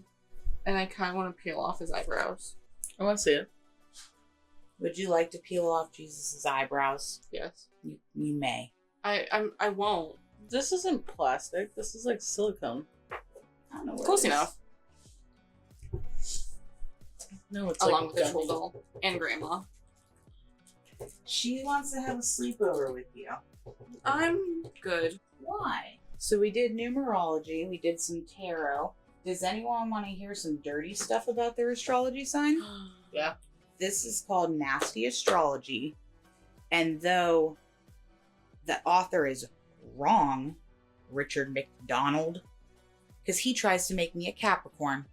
And I kind of want to peel off his eyebrows. I want to see it. Would you like to peel off Jesus's eyebrows? Yes. You may. I won't. This isn't plastic. This is like silicone. I don't know what Close it is. enough. No, it's Along like with the troll doll and grandma. She wants to have a sleepover with you. I'm good. Why? So we did numerology. We did some tarot. Does anyone want to hear some dirty stuff about their astrology sign? Yeah. This is called Nasty Astrology. And though the author is wrong, Richard McDonald, because he tries to make me a Capricorn.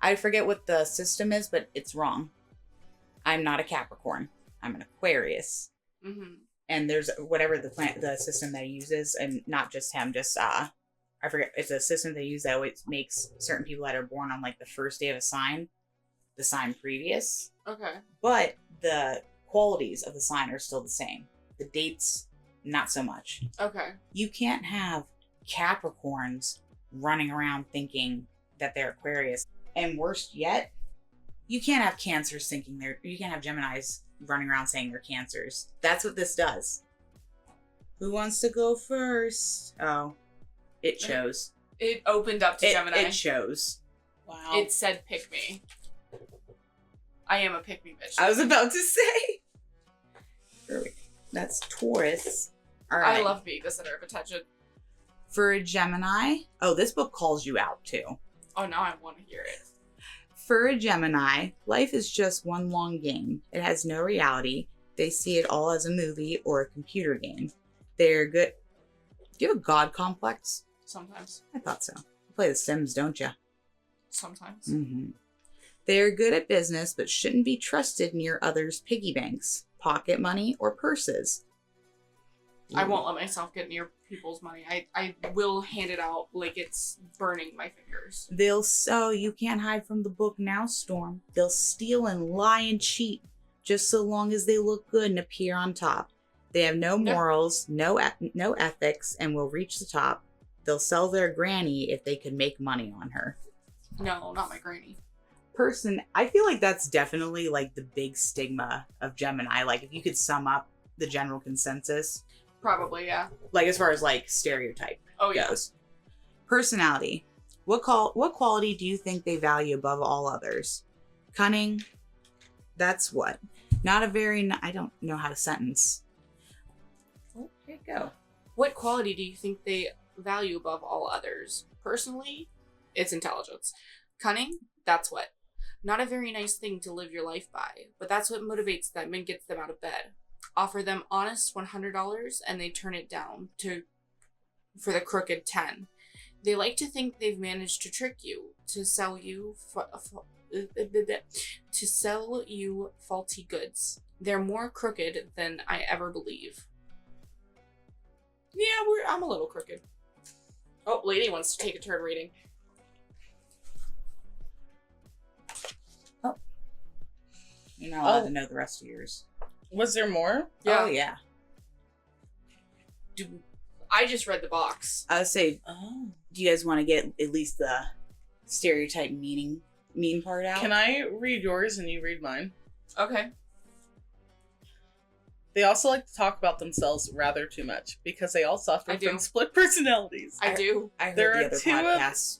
I forget what the system is, but it's wrong. I'm not a Capricorn. I'm an Aquarius. Mm-hmm. And there's whatever the system that he uses, and not just him, just I forget. It's a system they use that always makes certain people that are born on like the first day of a sign, the sign previous. Okay. But the qualities of the sign are still the same. The dates, not so much. Okay. You can't have Capricorns running around thinking that they're Aquarius. And worst yet, you can't have Cancers thinking you can't have Geminis running around saying they're Cancers. That's what this does. Who wants to go first? Oh, it shows. It opened up to Gemini. It shows. Wow. It said pick me. I am a pick me bitch. I was about to say. That's Taurus. All right. I love being the center of attention. For a Gemini, this book calls you out too. Oh, now I want to hear it. For a Gemini, life is just one long game. It has no reality. They see it all as a movie or a computer game. They're good. Do you have a God complex? Sometimes. I thought so. You play The Sims, don't you? Sometimes. Mm-hmm. They're good at business, but shouldn't be trusted near others' piggy banks, pocket money, or purses. I won't let myself get near people's money. I will hand it out like it's burning my fingers. You can't hide from the book now, Storm. They'll steal and lie and cheat just so long as they look good and appear on top. They have no morals, no ethics, and will reach the top. They'll sell their granny if they could make money on her. No, not my granny. I feel like that's definitely like the big stigma of Gemini. Like if you could sum up the general consensus. Probably, yeah. Like as far as like stereotype Yeah. goes. Personality. What quality do you think they value above all others? Cunning. That's what. Not a very. I don't know how to sentence. Oh, here you go. What quality do you think they value above all others? Personally, it's intelligence. Cunning, that's what. Not a very nice thing to live your life by, but that's what motivates them and gets them out of bed. Offer them honest $100 and they turn it down for the crooked 10. They like to think they've managed to trick you, to sell you faulty goods. They're more crooked than I ever believe. Yeah, I'm a little crooked. Oh, lady wants to take a turn reading. Oh. You're not allowed to know the rest of yours. Was there more? Yeah. Oh, yeah. I just read the box. I would say, do you guys want to get at least the stereotype meaning mean part out. Can I read yours and you read mine? Okay. They also like to talk about themselves rather too much because they all suffer I do. from split personalities. I do. I heard There the are other two of- podcasts,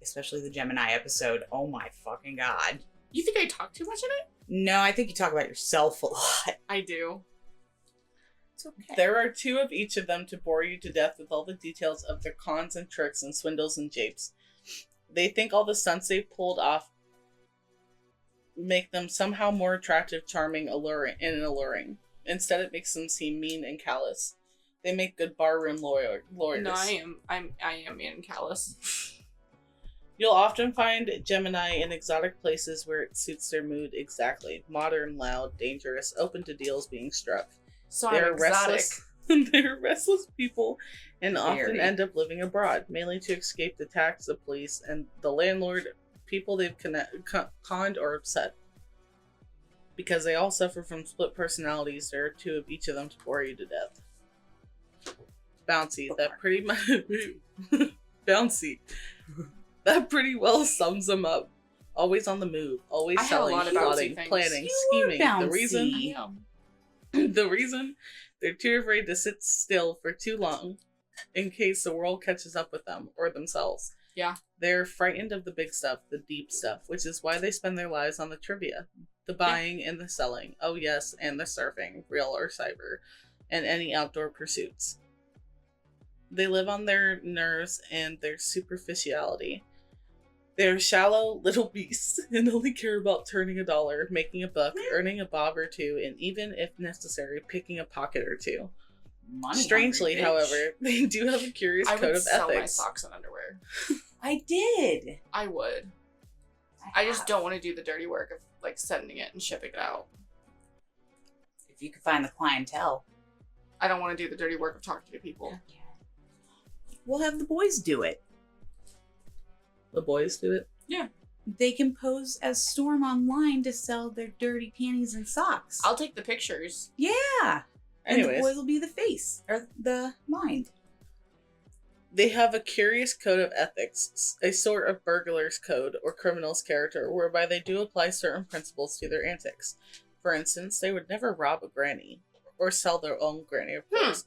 especially the Gemini episode. Oh my fucking god. You think I talk too much in it? No, I think you talk about yourself a lot. I do. It's okay. There are 2 of each of them to bore you to death with all the details of their cons and tricks and swindles and japes. They think all the stunts they pulled off make them somehow more attractive, charming, alluring. Instead, it makes them seem mean and callous. They make good barroom lawyers. No, I am mean and callous. You'll often find Gemini in exotic places where it suits their mood exactly. Modern, loud, dangerous, open to deals being struck. So They're I'm exotic. restless. They're restless people and often Very. end up living abroad, mainly to escape the tax, the police, and the landlord, people they've conned or upset. Because they all suffer from split personalities, there are 2 of each of them to bore you to death. Bouncy, that pretty much... Bouncy. That pretty well sums them up. Always on the move, always I have a selling, lot of bouncy plotting, things. planning, You are scheming. The bouncy. reason... The reason they're too afraid to sit still for too long in case the world catches up with them or themselves. Yeah. They're frightened of the big stuff, the deep stuff, which is why they spend their lives on the trivia, the buying and the selling. Oh yes, and the surfing, real or cyber, and any outdoor pursuits. They live on their nerves and their superficiality. They're shallow little beasts and only care about turning a dollar, making a buck, earning a bob or 2, and even, if necessary, picking a pocket or 2. Money Strangely, hungry bitch. however, they do have a curious I code would of sell my ethics. socks and underwear. I did. I would. I just don't want to do the dirty work of like sending it and shipping it out. If you could find the clientele. I don't want to do the dirty work of talking to people. We'll have the boys do it. The boys do it. They can pose as Storm online to sell their dirty panties and socks. I'll take the pictures. Yeah. And the Anyways, boys will be the face or the mind. they have a curious code of ethics, a sort of burglar's code or criminal's character, whereby they do apply certain principles to their antics. For instance, they would never rob a granny. Or sell their own granny, of course.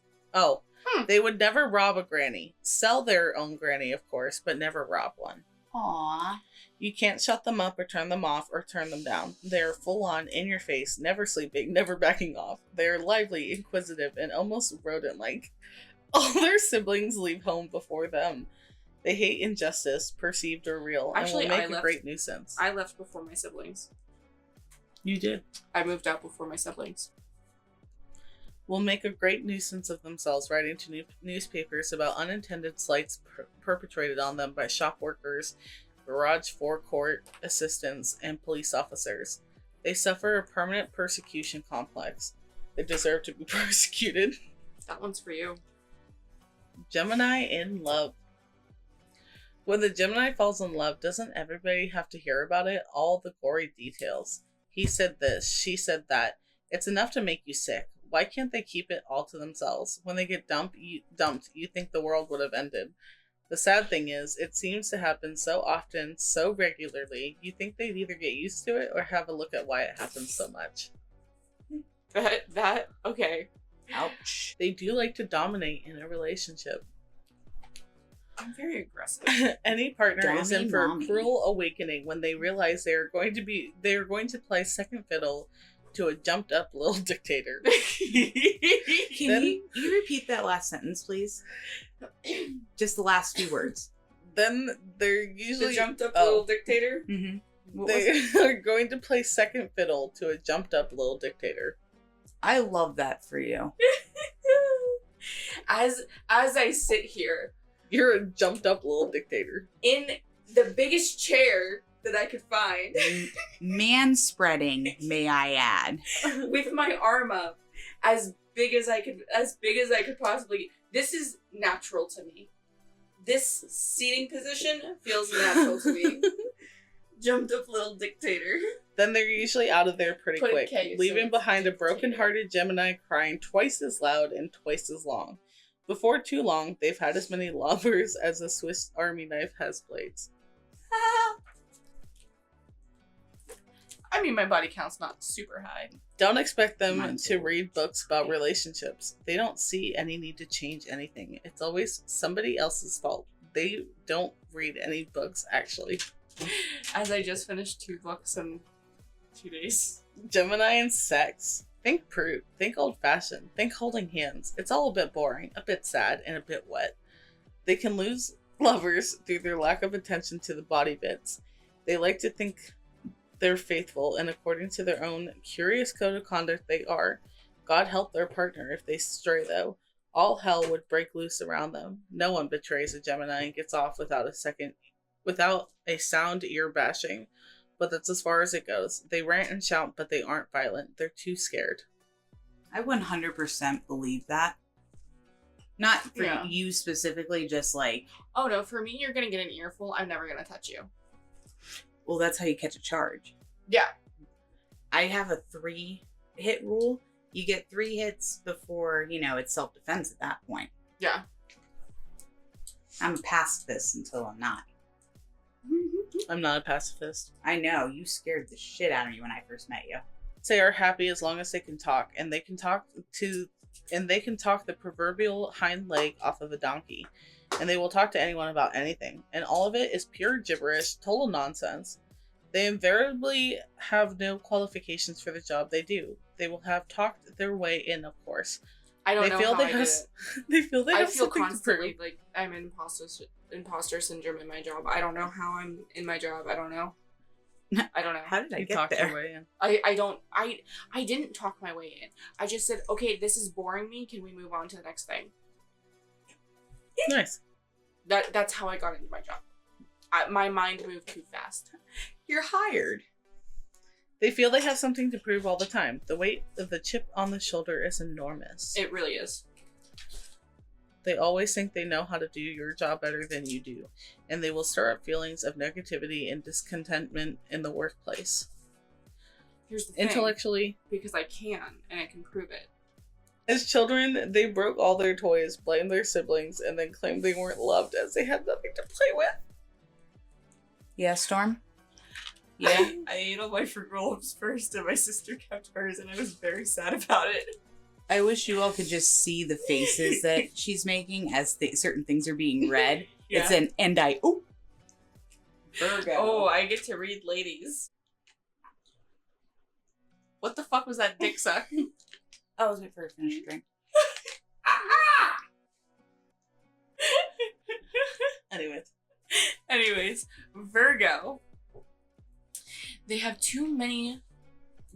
They would never rob a granny. Sell their own granny, of course, but never rob one. Aww. You can't shut them up or turn them off or turn them down. They're full on, in your face, never sleeping, never backing off. They're lively, inquisitive, and almost rodent-like. All their siblings leave home before them. They hate injustice, perceived or real, Actually, and will I make a left- great nuisance. I left before my siblings. You did. I moved out before my siblings. Will make a great nuisance of themselves, writing to newspapers about unintended slights perpetrated on them by shop workers, garage forecourt assistants, and police officers. They suffer a permanent persecution complex. They deserve to be persecuted. That one's for you. Gemini in love. When the Gemini falls in love, doesn't everybody have to hear about it? All the gory details. He said this, she said that. It's enough to make you sick. Why can't they keep it all to themselves? When they get dumped, you think the world would have ended. The sad thing is, it seems to happen so often, so regularly, you think they'd either get used to it or have a look at why it happens so much. Okay. Ouch. They do like to dominate in a relationship. I'm very aggressive. Any partner is in for a Mommy. cruel awakening when they realize they are going to play second fiddle to a jumped up little dictator. Can Then- you repeat that last sentence, please? Just the last few words. Then they're usually The jumped up little dictator. Mm-hmm. they are going to play second fiddle to a jumped up little dictator. I love that for you. As I sit here You're a jumped up little dictator. in the biggest chair that I could find, Man spreading, may I add. with my arm up, as big as I could possibly. This is natural to me. This seating position feels natural to me. Jumped up little dictator. Then they're usually out of there pretty Put a quick, K, so leaving it's behind a dictator. broken-hearted Gemini crying twice as loud and twice as long. Before too long, they've had as many lovers as a Swiss Army knife has blades. I mean, my body count's not super high. Don't expect them Mine's to low. read books about relationships. They don't see any need to change anything. It's always somebody else's fault. They don't read any books, actually. As I just finished 2 books in 2 days. Gemini and sex. Think prude. Think old-fashioned. Think holding hands. It's all a bit boring, a bit sad, and a bit wet. They can lose lovers through their lack of attention to the body bits. They like to think they're faithful, and according to their own curious code of conduct they are. God help their partner if they stray, though. All hell would break loose around them. No one betrays a Gemini and gets off without a sound ear bashing. But that's as far as it goes. They rant and shout, but they aren't violent. They're too scared. I 100% believe that. Not for Yeah. you specifically, just like, Oh no, for me, you're gonna get an earful. I'm never gonna touch you. well, that's how you catch a charge. Yeah. I have a 3-hit rule. You get 3 hits before, it's self-defense at that point. Yeah. I'm past this until I'm not. I'm not a pacifist. I know, you scared the shit out of me when I first met you. They are happy as long as they can talk, and they can talk the proverbial hind leg off of a donkey, and they will talk to anyone about anything, and all of it is pure gibberish, total nonsense. They invariably have no qualifications for the job they do. They will have talked their way in, of course. I don't They know feel how they I did have. it. They feel they I have feel something to constantly prove. like I'm in imposter syndrome in my job. I don't know how I'm in my job. I don't know. I don't know. How did I You get talked your there? way in. I didn't talk my way in. I just said, okay, this is boring me. Can we move on to the next thing? Nice. That's how I got into my job. My mind moved too fast. You're hired. They feel they have something to prove all the time. The weight of the chip on the shoulder is enormous. It really is. They always think they know how to do your job better than you do, and they will stir up feelings of negativity and discontentment in the workplace. Here's the thing. Intellectually, Because I can, and I can prove it. as children, they broke all their toys, blamed their siblings, and then claimed they weren't loved as they had nothing to play with. Yeah, Storm? Yeah. I ate all my fruit roll-ups first, and my sister kept hers, and I was very sad about it. I wish you all could just see the faces that she's making as certain things are being read. Yeah. It's an and I. Oh, Virgo. Oh, I get to read ladies. What the fuck was that dick suck? I was waiting for her to finish her drink. Anyways, Virgo. They have too many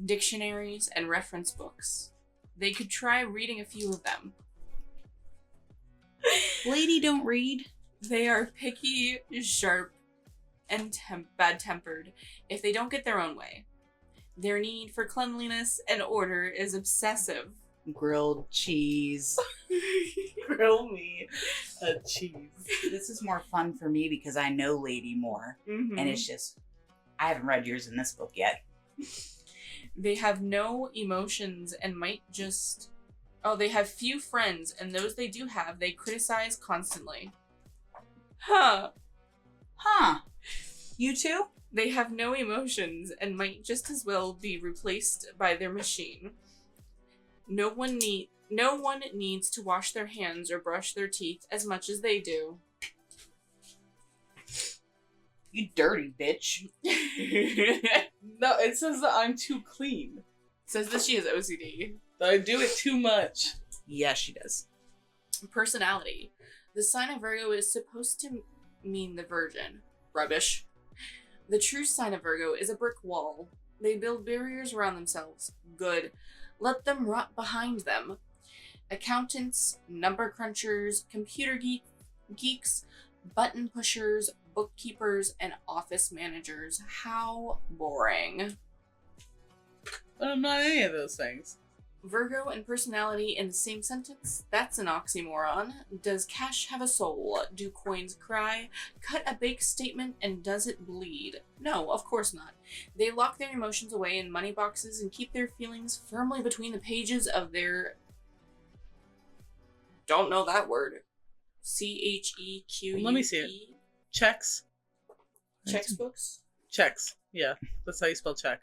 dictionaries and reference books. They could try reading a few of them. Lady, don't read. They are picky, sharp, and bad-tempered if they don't get their own way. Their need for cleanliness and order is obsessive. Grilled cheese. Grill me a cheese. This is more fun for me because I know Lady more. Mm-hmm. And it's just, I haven't read yours in this book yet. They have no emotions and might just... Oh, they have few friends, and those they do have, they criticize constantly. Huh. Huh. You too? They have no emotions and might just as well be replaced by their machine. No one needs to wash their hands or brush their teeth as much as they do. You dirty bitch. No, it says that I'm too clean. Says that she has OCD. That I do it too much. Yeah, she does. Personality. The sign of Virgo is supposed to mean the virgin. Rubbish. The true sign of Virgo is a brick wall. They build barriers around themselves. Good. Let them rot behind them. Accountants, number crunchers, computer geeks, button pushers, bookkeepers, and office managers. How boring. But I'm not any of those things. Virgo and personality in the same sentence? That's an oxymoron. Does cash have a soul? Do coins cry? Cut a bake statement and does it bleed? No, of course not. They lock their emotions away in money boxes and keep their feelings firmly between the pages of their... Don't know that word. CHEQUE? Let me see it. Checks. Textbooks? Checks. Yeah, that's how you spell check.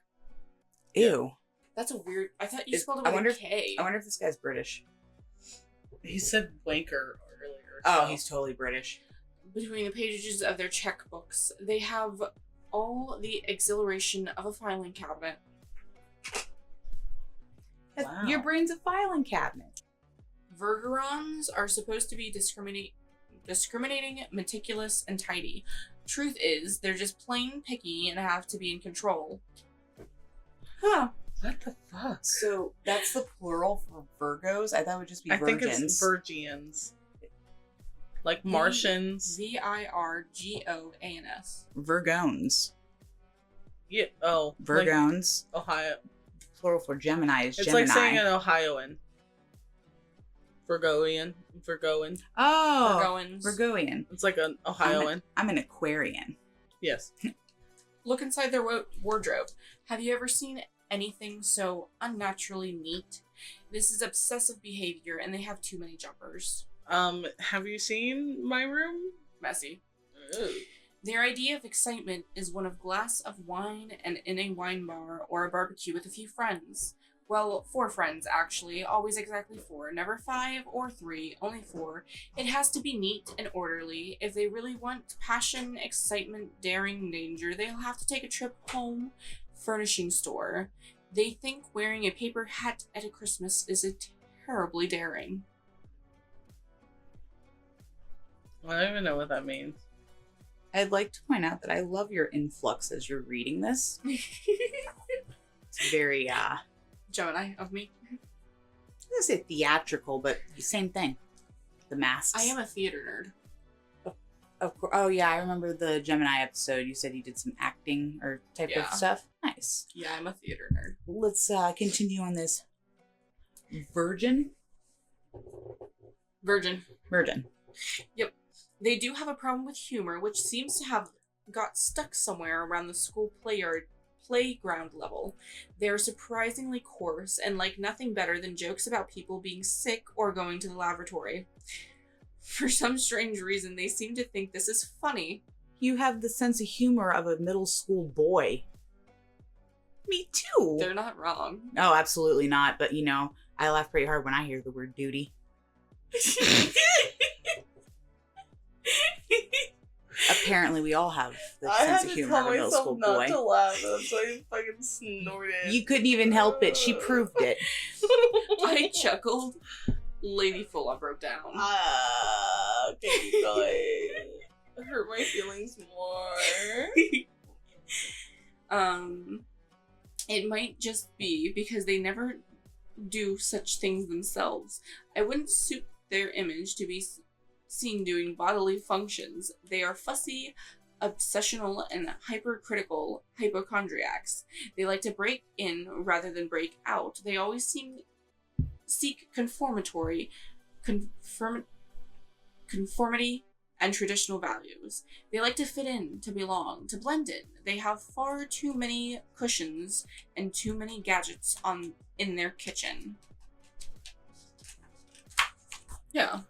Ew. That's a weird. I thought you Is- spelled it I with wonder a if- K. I wonder if this guy's British. He said wanker earlier. Oh, so- he's totally British. Between the pages of their checkbooks, they have all the exhilaration of a filing cabinet. Wow. Your brain's a filing cabinet. Virgorons are supposed to be discriminating, meticulous, and tidy. Truth is, they're just plain picky and have to be in control. Huh. What the fuck? So that's the plural for Virgos? I thought it would just be I virgins. think it's Virgians. Like Martians. Virgons. Virgons. Yeah. Oh. Virgons. Like Ohio. Plural for Gemini is It's Gemini. like saying an Ohioan. Virgoian. Oh. Virgoans. Virgoian. It's like an Ohioan. I'm an Aquarian. Yes. Look inside their wardrobe. Have you ever seen anything so unnaturally neat? This is obsessive behavior, and they have too many jumpers. Have you seen my room? Messy. Ugh. Their idea of excitement is one of glass of wine and in a wine bar or a barbecue with a few friends. Well, 4 friends, actually. Always exactly 4. Never 5 or 3, only 4. It has to be neat and orderly. If they really want passion, excitement, daring, danger, they'll have to take a trip home furnishing store. They think wearing a paper hat at a Christmas is terribly daring. I don't even know what that means. I'd like to point out that I love your influx as you're reading this. It's very, Gemini of me. I was gonna say theatrical, but same thing. The masks. I am a theater nerd. Of course. Oh yeah, I remember the Gemini episode. You said you did some acting or type Yeah. of stuff. Nice. Yeah, I'm a theater nerd. Let's continue on this. Virgin. Virgin. They They do have a problem with humor, which seems to have got stuck somewhere around the school playground level. They're surprisingly coarse and like nothing better than jokes about people being sick or going to the lavatory. For some strange reason, they seem to think this is funny. You have the sense of humor of a middle school boy. Me too. They're not wrong. Oh, absolutely not. But you know, I laugh pretty hard when I hear the word duty. Apparently, we all have the I sense had of to humor tell of a middle myself school not boy. to laugh, so I fucking snorted. You couldn't even help it. She proved it. I chuckled. Lady full on broke down. Okay, going. It hurt my feelings more. It might just be because they never do such things themselves. I wouldn't suit their image to be seen doing bodily functions. They are fussy, obsessional, and hypercritical hypochondriacs. They like to break in rather than break out. They always seek conformity and traditional values. They like to fit in, to belong, to blend in. They have far too many cushions and too many gadgets in their kitchen. Yeah,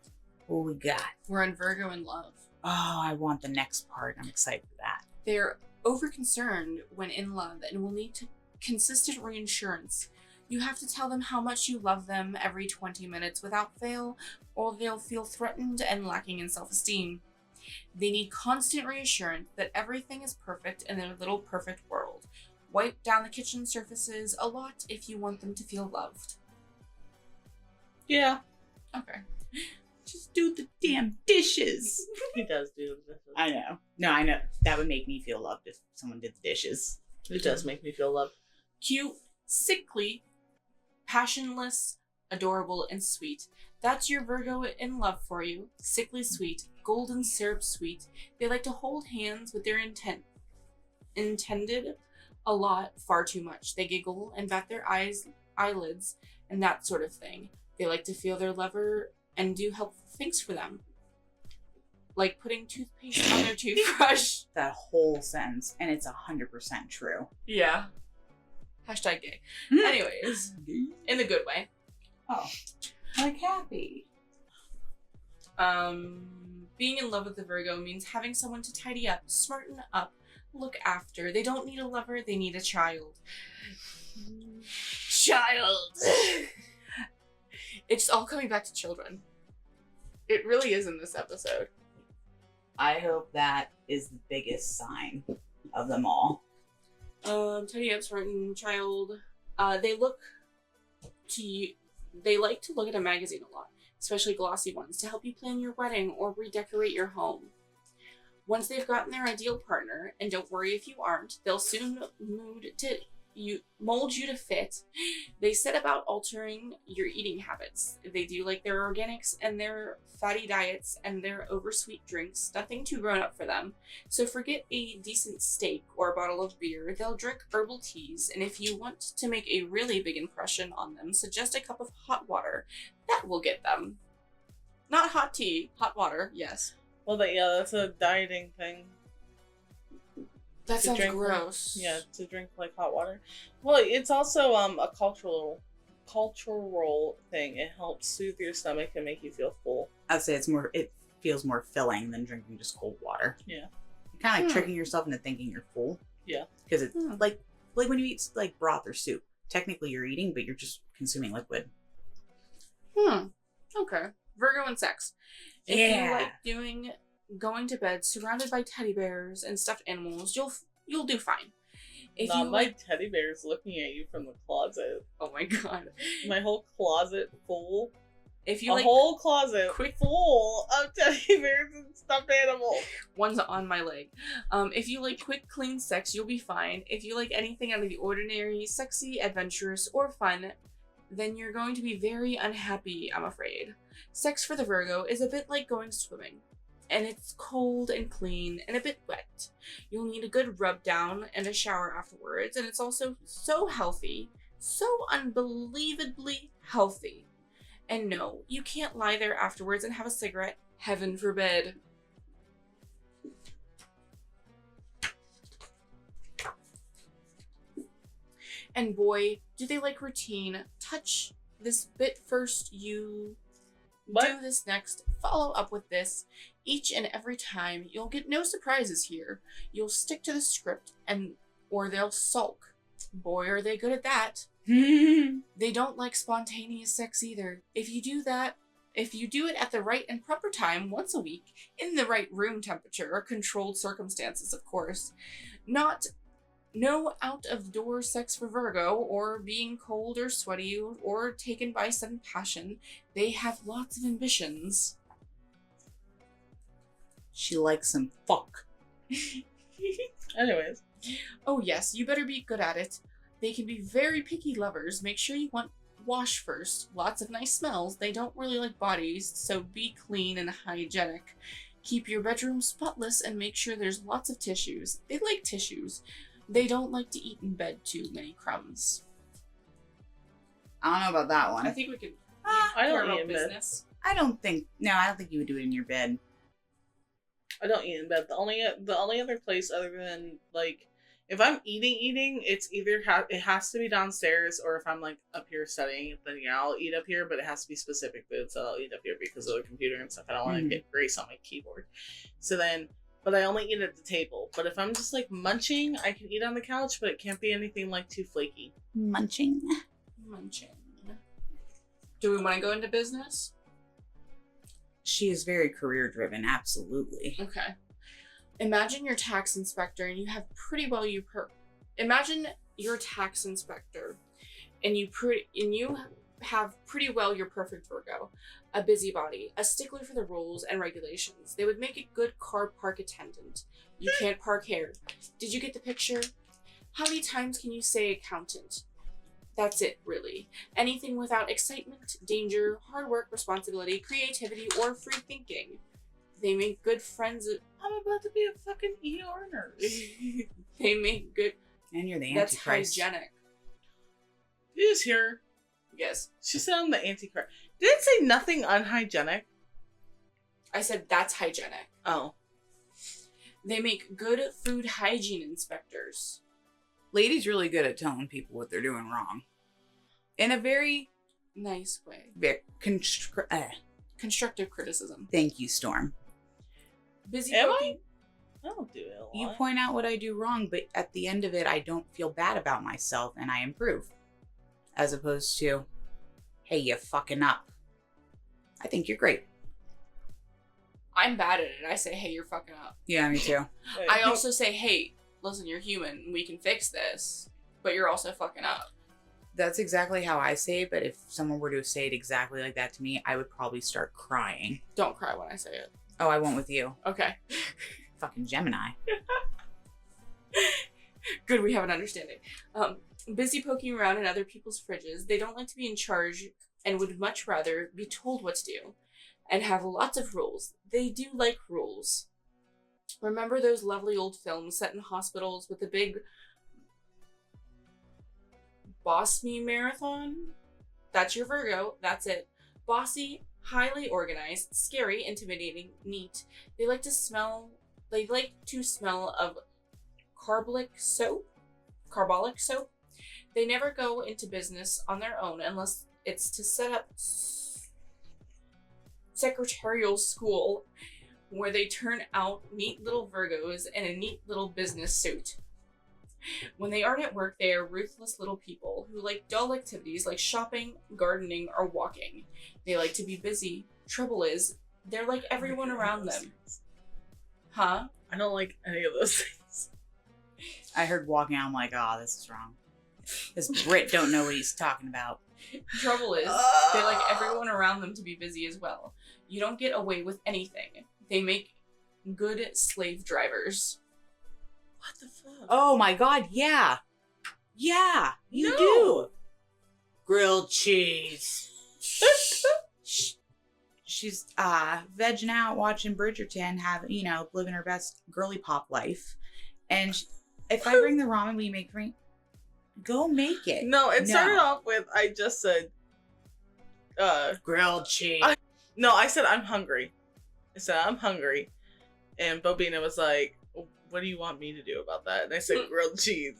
What we got? we're in Virgo in love. Oh, I want the next part. I'm excited for that. They're overconcerned when in love and will need consistent reassurance. You have to tell them how much you love them every 20 minutes without fail, or they'll feel threatened and lacking in self-esteem. They need constant reassurance that everything is perfect in their little perfect world. Wipe down the kitchen surfaces a lot if you want them to feel loved. Yeah, Okay. Just do the damn dishes. he does do this. I know. No, I know. That would make me feel loved if someone did the dishes. It does make me feel loved. Cute, sickly, passionless, adorable, and sweet. That's your Virgo in love for you. Sickly sweet, golden syrup sweet. They like to hold hands with their intended a lot, far too much. They giggle and bat their eyelids, and that sort of thing. They like to feel their lover and do helpful things for them. Like putting toothpaste on their toothbrush. That whole sentence. And it's 100% true. Yeah. Hashtag gay. Anyways, in the good way. Oh. Like happy. Being in love with the Virgo means having someone to tidy up, smarten up, look after. They don't need a lover, they need a child. Child. It's all coming back to children. It really is in this episode. I hope that is the biggest sign of them all. Teddy Epps written child. They look to you. They like to look at a magazine a lot, especially glossy ones, to help you plan your wedding or redecorate your home. Once they've gotten their ideal partner, and don't worry if you aren't, they'll soon mold you to fit. They set about altering your eating habits. They do like their organics and their fatty diets and their oversweet drinks. Nothing too grown up for them. So forget a decent steak or a bottle of beer. They'll drink herbal teas, and if you want to make a really big impression on them, suggest a cup of hot water. That will get them. Not hot tea, hot water, yes. Well, that's a dieting thing. That To sounds drink gross. to drink like hot water. Well, it's also a cultural thing. It helps soothe your stomach and make you feel full. I'd say it feels more filling than drinking just cold water. Yeah. You're kind of like tricking yourself into thinking you're full. Yeah. Because it's like when you eat like broth or soup. Technically you're eating, but you're just consuming liquid. Okay. Virgo and sex. If you Yeah. like going to bed surrounded by teddy bears and stuffed animals, you'll do fine. If Not you my like, teddy bears looking at you from the closet. oh my god. My whole closet full. If you A like, whole closet quick- full of teddy bears and stuffed animals. one's on my leg. If you like quick, clean sex, you'll be fine. If you like anything out of the ordinary, sexy, adventurous, or fun, then you're going to be very unhappy, I'm afraid. Sex for the Virgo is a bit like going swimming. And it's cold and clean and a bit wet. You'll need a good rub down and a shower afterwards, and it's also so healthy. So unbelievably healthy. And no, you can't lie there afterwards and have a cigarette. Heaven forbid. And boy, do they like routine. Touch this bit first, you do this next, follow up with this. Each and every time, you'll get no surprises here. You'll stick to the script or they'll sulk. Boy, are they good at that. They don't like spontaneous sex either. If you do it at the right and proper time once a week, in the right room temperature or controlled circumstances, of course. No out-of-door sex for Virgo, or being cold or sweaty, or taken by sudden passion. They have lots of ambitions. She likes some fuck. Anyways. Oh yes, you better be good at it. They can be very picky lovers. Make sure you wash first. Lots of nice smells. They don't really like bodies, so be clean and hygienic. Keep your bedroom spotless and make sure there's lots of tissues. They like tissues. They don't like to eat in bed too many crumbs. I don't know about that one. I think we could. I don't eat in bed. business. I don't think you would do it in your bed. I don't eat in bed. The only other place other than like if I'm eating, it's either it has to be downstairs, or if I'm like up here studying, then yeah, I'll eat up here, but it has to be specific food, so I'll eat up here because of the computer and stuff. I don't want to get grease on my keyboard. So then, but I only eat at the table. But if I'm just like munching, I can eat on the couch, but it can't be anything like too flaky. Munching. Do we want to go into business? She is very career driven, absolutely. Okay. Imagine your tax inspector and you have pretty well imagine your tax inspector and you have pretty well your perfect Virgo. A busybody, a stickler for the rules and regulations. They would make a good car park attendant. You can't park here. Did you get the picture? How many times can you say accountant? That's it, really. Anything without excitement, danger, hard work, responsibility, creativity, or free thinking. They make good friends. I'm about to be a fucking ER nurse. They make good. And you're the That's Antichrist. hygienic. You just hear? Yes. She said I'm the Antichrist. Did it say nothing unhygienic? I said that's hygienic. Oh. They make good food hygiene inspectors. Lady's really good at telling people what they're doing wrong. In a very Nice way. constructive Constructive criticism. Thank you, Storm. Busy Am poking. I don't do it a lot. You point out what I do wrong, but at the end of it, I don't feel bad about myself and I improve. As opposed to, hey, you fucking up. I think you're great. I'm bad at it. I say, hey, you're fucking up. Yeah, me too. I also say, hey, listen, you're human. We can fix this. But you're also fucking up. That's exactly how I say it, but if someone were to say it exactly like that to me, I would probably start crying. Don't cry when I say it. Oh, I won't with you. Okay. Fucking Gemini. Good, we have an understanding. Busy poking around in other people's fridges. They don't like to be in charge and would much rather be told what to do. And have lots of rules. They do like rules. Remember those lovely old films set in hospitals with the big Boss Me marathon? That's your Virgo. That's it. Bossy, highly organized, scary, intimidating, neat. They like to smell of carbolic soap. They never go into business on their own unless it's to set up secretarial school where they turn out neat little Virgos in a neat little business suit. When they aren't at work, they are ruthless little people who like dull activities like shopping, gardening, or walking. They like to be busy. Trouble is, they're like everyone around them. Huh? I don't like any of those things. I heard walking out, I'm like, oh, this is wrong. This Brit don't know what he's talking about. Trouble is, they like everyone around them to be busy as well. You don't get away with anything. They make good slave drivers. What the fuck? Oh my god, yeah. Yeah, you do. Grilled cheese. She's vegging out, watching Bridgerton, living her best girly pop life. And if I bring the ramen, will you make for me? Go make it. No, it started off with, I just said, grilled cheese. I said, I'm hungry. I said, I'm hungry. And Bo-Beena was like, what do you want me to do about that? And I said, grilled cheese.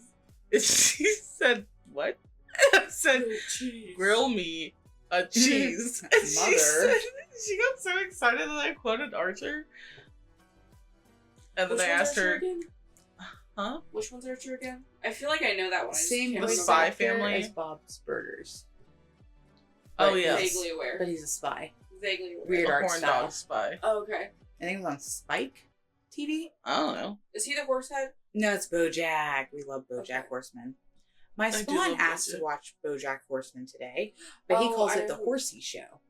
And she said, what? I said, grill me a cheese. And she got so excited that I quoted Archer. And then I asked her, huh? Which one's Archer again? I feel like I know that one. Same The Spy Family as Bob's Burgers. Oh, yeah. Vaguely aware. But he's a spy. Vaguely aware. Weird The art Horn style. Dog Spy. Oh, okay. I think it was on Spike TV. I don't know. Is he the horse head? No, it's BoJack. We love BoJack Okay. Horseman. My do spawn love asked BoJack. to watch BoJack Horseman today, but he Oh, calls I it the know. Horsey Show.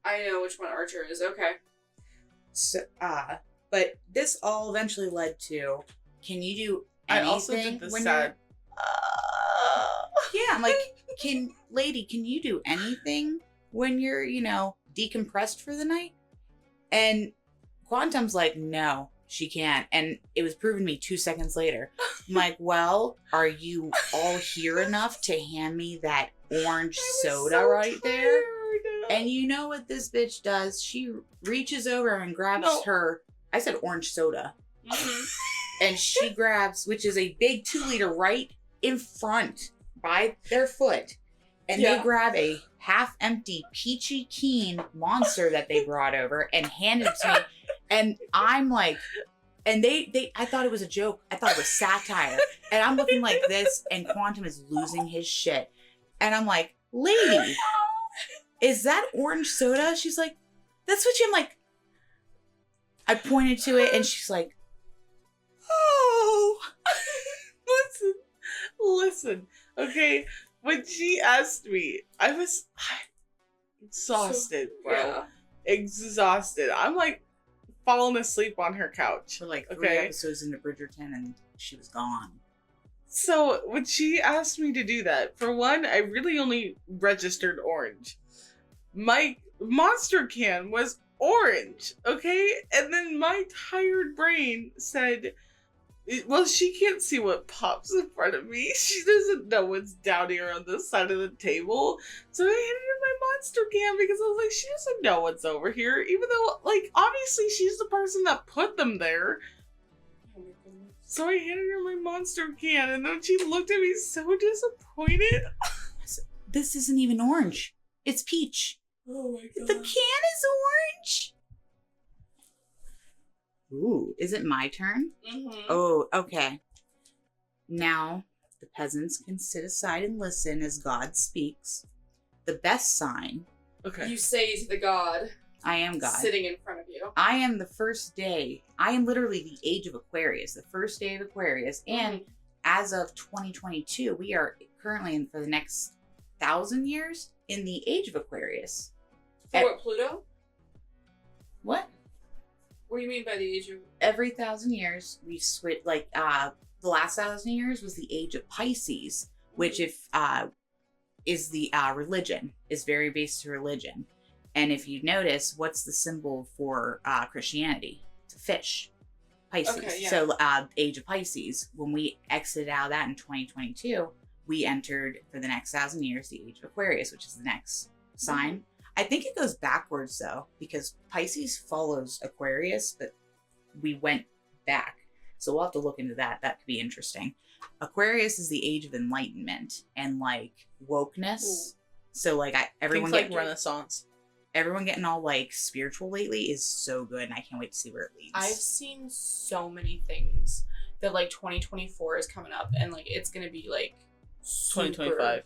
I know which one Archer is. Okay. So, but this all eventually led to, can you do I anything also did the when sad. you're... Yeah, I'm like, can you do anything when you're, decompressed for the night? And Quantum's like, no, she can't. And it was proven to me 2 seconds later. I'm like, well, are you all here enough to hand me that orange soda right there? And you know what this bitch does? She reaches over and grabs her, I said orange soda. Mm-hmm. And she grabs, which is a big 2-liter right in front by their foot. And they grab a half-empty Peachy Keen monster that they brought over and hand it to me. And I'm like, and I thought it was a joke. I thought it was satire. And I'm looking like this, and Quantum is losing his shit. And I'm like, lady, is that orange soda? She's like, that's what I'm like. I pointed to it, and she's like, oh. Listen. Okay, when she asked me, I was exhausted, bro. Yeah. Exhausted. I'm like falling asleep on her couch. For like 3 episodes into Bridgerton, and she was gone. So when she asked me to do that, for one, I really only registered orange. My monster can was orange, okay? And then my tired brain said, well, she can't see what pops in front of me. She doesn't know what's down here on this side of the table. So I handed her my monster can because I was like, she doesn't know what's over here. Even though, like, obviously she's the person that put them there. So I handed her my monster can, and then she looked at me so disappointed. This isn't even orange. It's peach. Oh my god. The can is orange. Ooh, is it my turn? Mm-hmm. Oh, okay. Now, the peasants can sit aside and listen as God speaks. The best sign, Okay. You say to the god I am God. sitting in front of you. I am the first day. I am literally the age of Aquarius, the first day of Aquarius. And as of 2022, we are currently in, for the next 1,000 years, in the age of Aquarius. For what, Pluto? What? What do you mean by the age of... Every 1,000 years, we switch, like, the last 1,000 years was the age of Pisces, which is the religion, is very based to religion. And if you notice, what's the symbol for Christianity? It's a fish. Pisces. Okay, yeah. So age of Pisces, when we exited out of that in 2022, we entered for the next 1,000 years the age of Aquarius, which is the next sign. I think it goes backwards though, because Pisces follows Aquarius, but we went back. So we'll have to look into that. That could be interesting. Aquarius is the age of enlightenment and like wokeness. Ooh. So like everyone Things like getting Renaissance. everyone getting all like spiritual lately is so good, and I can't wait to see where it leads. I've seen so many things that like 2024 is coming up and like it's gonna be like super... 2025.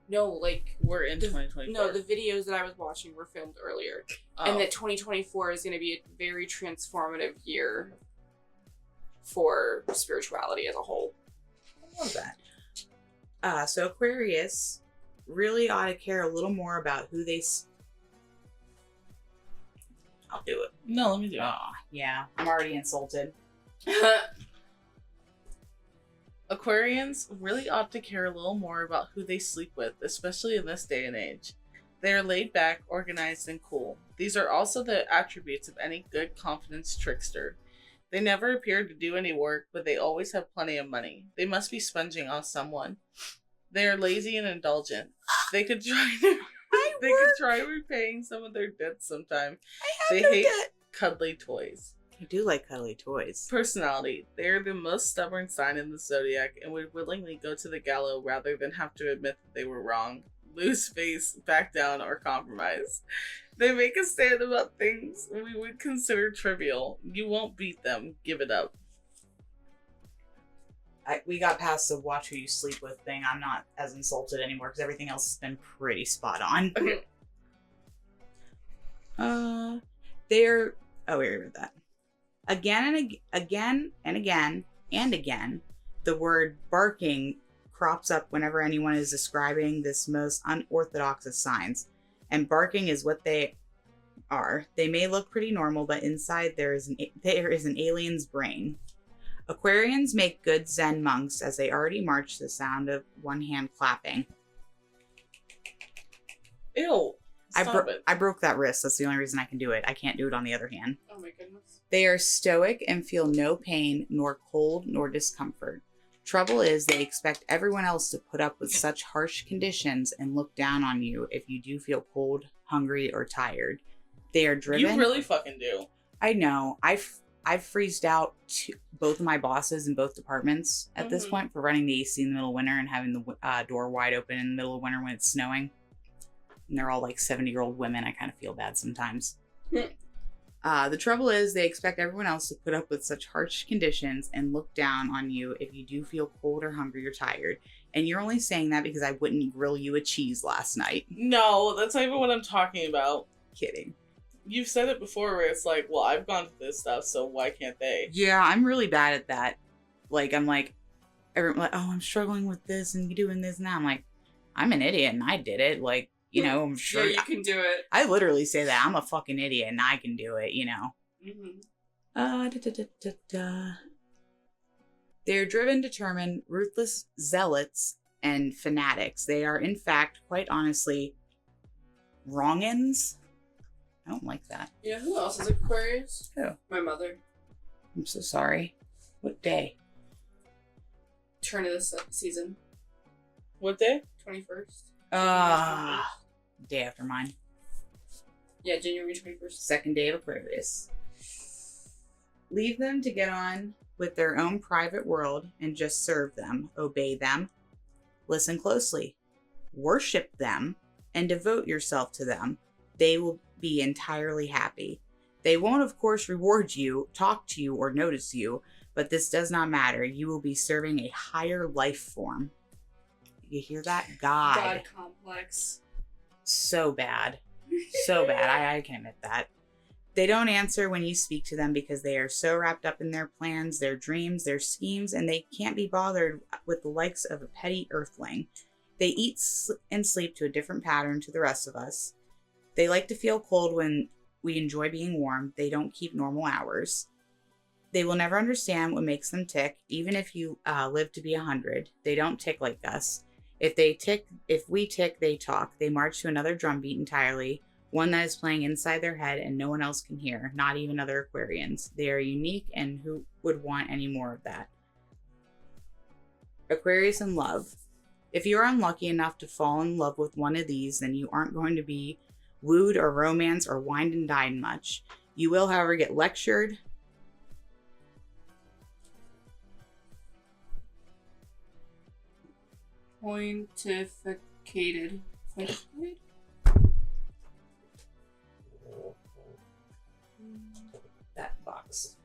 No, like We're in 2024. no, the videos that I was watching were filmed earlier, and that 2024 is gonna be a very transformative year for spirituality as a whole. I love that. So Aquarius really ought to care a little more about who they. I'll do it. No, let me do it. Oh, yeah. I'm already insulted. Aquarians really ought to care a little more about who they sleep with, especially in this day and age. They are laid back, organized, and cool. These are also the attributes of any good confidence trickster. They never appear to do any work, but they always have plenty of money. They must be sponging on someone. They are lazy and indulgent. They could try repaying some of their debts sometime. They hate cuddly toys. I do like cuddly toys. Personality. They are the most stubborn sign in the zodiac and would willingly go to the gallows rather than have to admit that they were wrong, lose face, back down, or compromise. They make a stand about things we would consider trivial. You won't beat them. Give it up. We got past the watch who you sleep with thing. I'm not as insulted anymore because everything else has been pretty spot on. Okay. They're... Oh, we read that. Again and again, the word barking crops up whenever anyone is describing this most unorthodox of signs. And barking is what they are. They may look pretty normal, but inside there is an alien's brain. Aquarians make good Zen monks as they already march to the sound of one hand clapping. Ew. Stop it. I broke that wrist. That's the only reason I can do it. I can't do it on the other hand. Oh my goodness. They are stoic and feel no pain, nor cold, nor discomfort. Trouble is, they expect everyone else to put up with such harsh conditions and look down on you if you do feel cold, hungry, or tired. They are driven. You really fucking do. I know. I've freezed out both of my bosses in both departments at this point for running the AC in the middle of winter and having the door wide open in the middle of winter when it's snowing. And they're all like 70-year-old women. I kind of feel bad sometimes. The trouble is they expect everyone else to put up with such harsh conditions and look down on you if you do feel cold or hungry or tired. And you're only saying that because I wouldn't grill you a cheese last night. No, that's not even what I'm talking about. Kidding. You've said it before where it's like, well, I've gone through this stuff, so why can't they? Yeah, I'm really bad at that. Like, I'm like, everyone like, oh, I'm struggling with this and doing this and that. I'm like, I'm an idiot and I did it. Like, you know, I'm sure. Yeah, you can do it. I literally say that. I'm a fucking idiot and I can do it, you know. They're driven, determined, ruthless zealots, and fanatics. They are, in fact, quite honestly, wrong-ins. I don't like that. Yeah, who else is Aquarius? Who? My mother. I'm so sorry. What day? Turn of the season. What day? 21st. Day after mine. Yeah, January 21st. Second day of Aquarius. Leave them to get on with their own private world and just serve them, obey them, listen closely, worship them, and devote yourself to them. They will be entirely happy. They won't, of course, reward you, talk to you, or notice you, but this does not matter. You will be serving a higher life form. You hear that? God complex. So bad. So bad. I can admit that. They don't answer when you speak to them because they are so wrapped up in their plans, their dreams, their schemes, and they can't be bothered with the likes of a petty earthling. They eat and sleep to a different pattern to the rest of us. They like to feel cold when we enjoy being warm. They don't keep normal hours. They will never understand what makes them tick, even if you live to be 100. They don't tick like us. If we tick, they talk. They march to another drumbeat entirely, one that is playing inside their head and no one else can hear, not even other Aquarians. They are unique, and who would want any more of that? Aquarius in love. If you are unlucky enough to fall in love with one of these, then you aren't going to be wooed or romanced or wined and dined much. You will, however, get lectured. Pontificated. That box.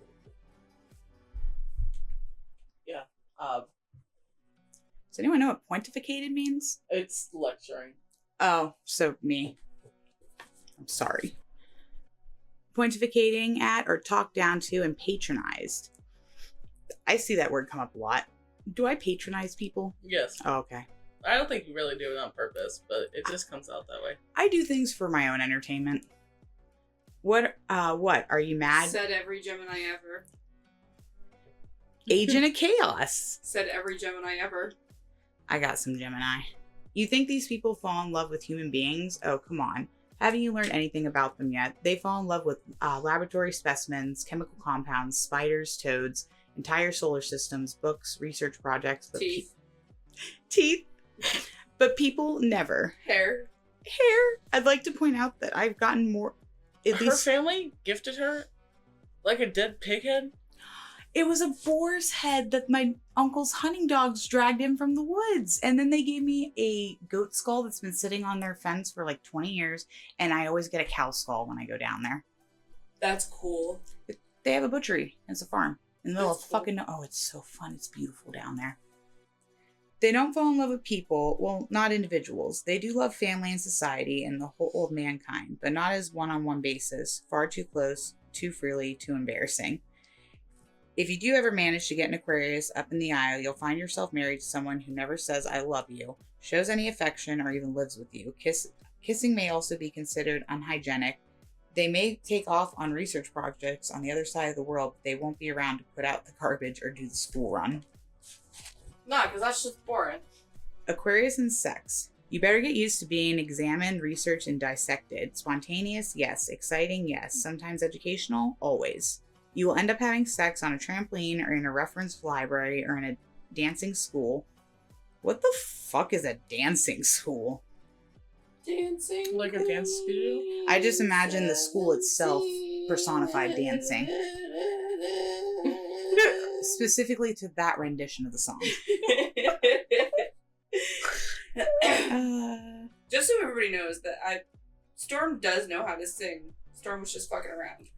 Yeah. Does anyone know what pontificated means? It's lecturing. Oh, so me. I'm sorry. Pontificating at or talked down to and patronized. I see that word come up a lot. Do I patronize people? Yes. Oh, okay. I don't think you really do it on purpose, but it just comes out that way. I do things for my own entertainment. What? Are you mad? Said every Gemini ever. Agent of Chaos. Said every Gemini ever. I got some Gemini. You think these people fall in love with human beings? Oh, come on. Haven't you learned anything about them yet? They fall in love with laboratory specimens, chemical compounds, spiders, toads, entire solar systems, books, research projects. But Teeth. Teeth. But people never. Hair. I'd like to point out that I've gotten more. Her family gifted her like a dead pig head? It was a boar's head that my uncle's hunting dogs dragged in from the woods. And then they gave me a goat skull that's been sitting on their fence for like 20 years. And I always get a cow skull when I go down there. That's cool. They have a butchery. It's a farm. In the middle That's of cool. fucking... Oh, it's so fun. It's beautiful down there. They don't fall in love with people. Well, not individuals. They do love family and society and the whole of mankind. But not as one-on-one basis. Far too close. Too freely. Too embarrassing. If you do ever manage to get an Aquarius up in the aisle, you'll find yourself married to someone who never says, I love you, shows any affection, or even lives with you. Kissing may also be considered unhygienic. They may take off on research projects on the other side of the world, but they won't be around to put out the garbage or do the school run. Nah, because that's just boring. Aquarius and sex. You better get used to being examined, researched, and dissected. Spontaneous, yes. Exciting, yes. Sometimes educational, always. You will end up having sex on a trampoline or in a reference library or in a dancing school. What the fuck is a dancing school? Dancing. Like a dance studio? I just imagine the school itself personified dancing. Specifically to that rendition of the song. Just so everybody knows that Storm does know how to sing. Storm was just fucking around.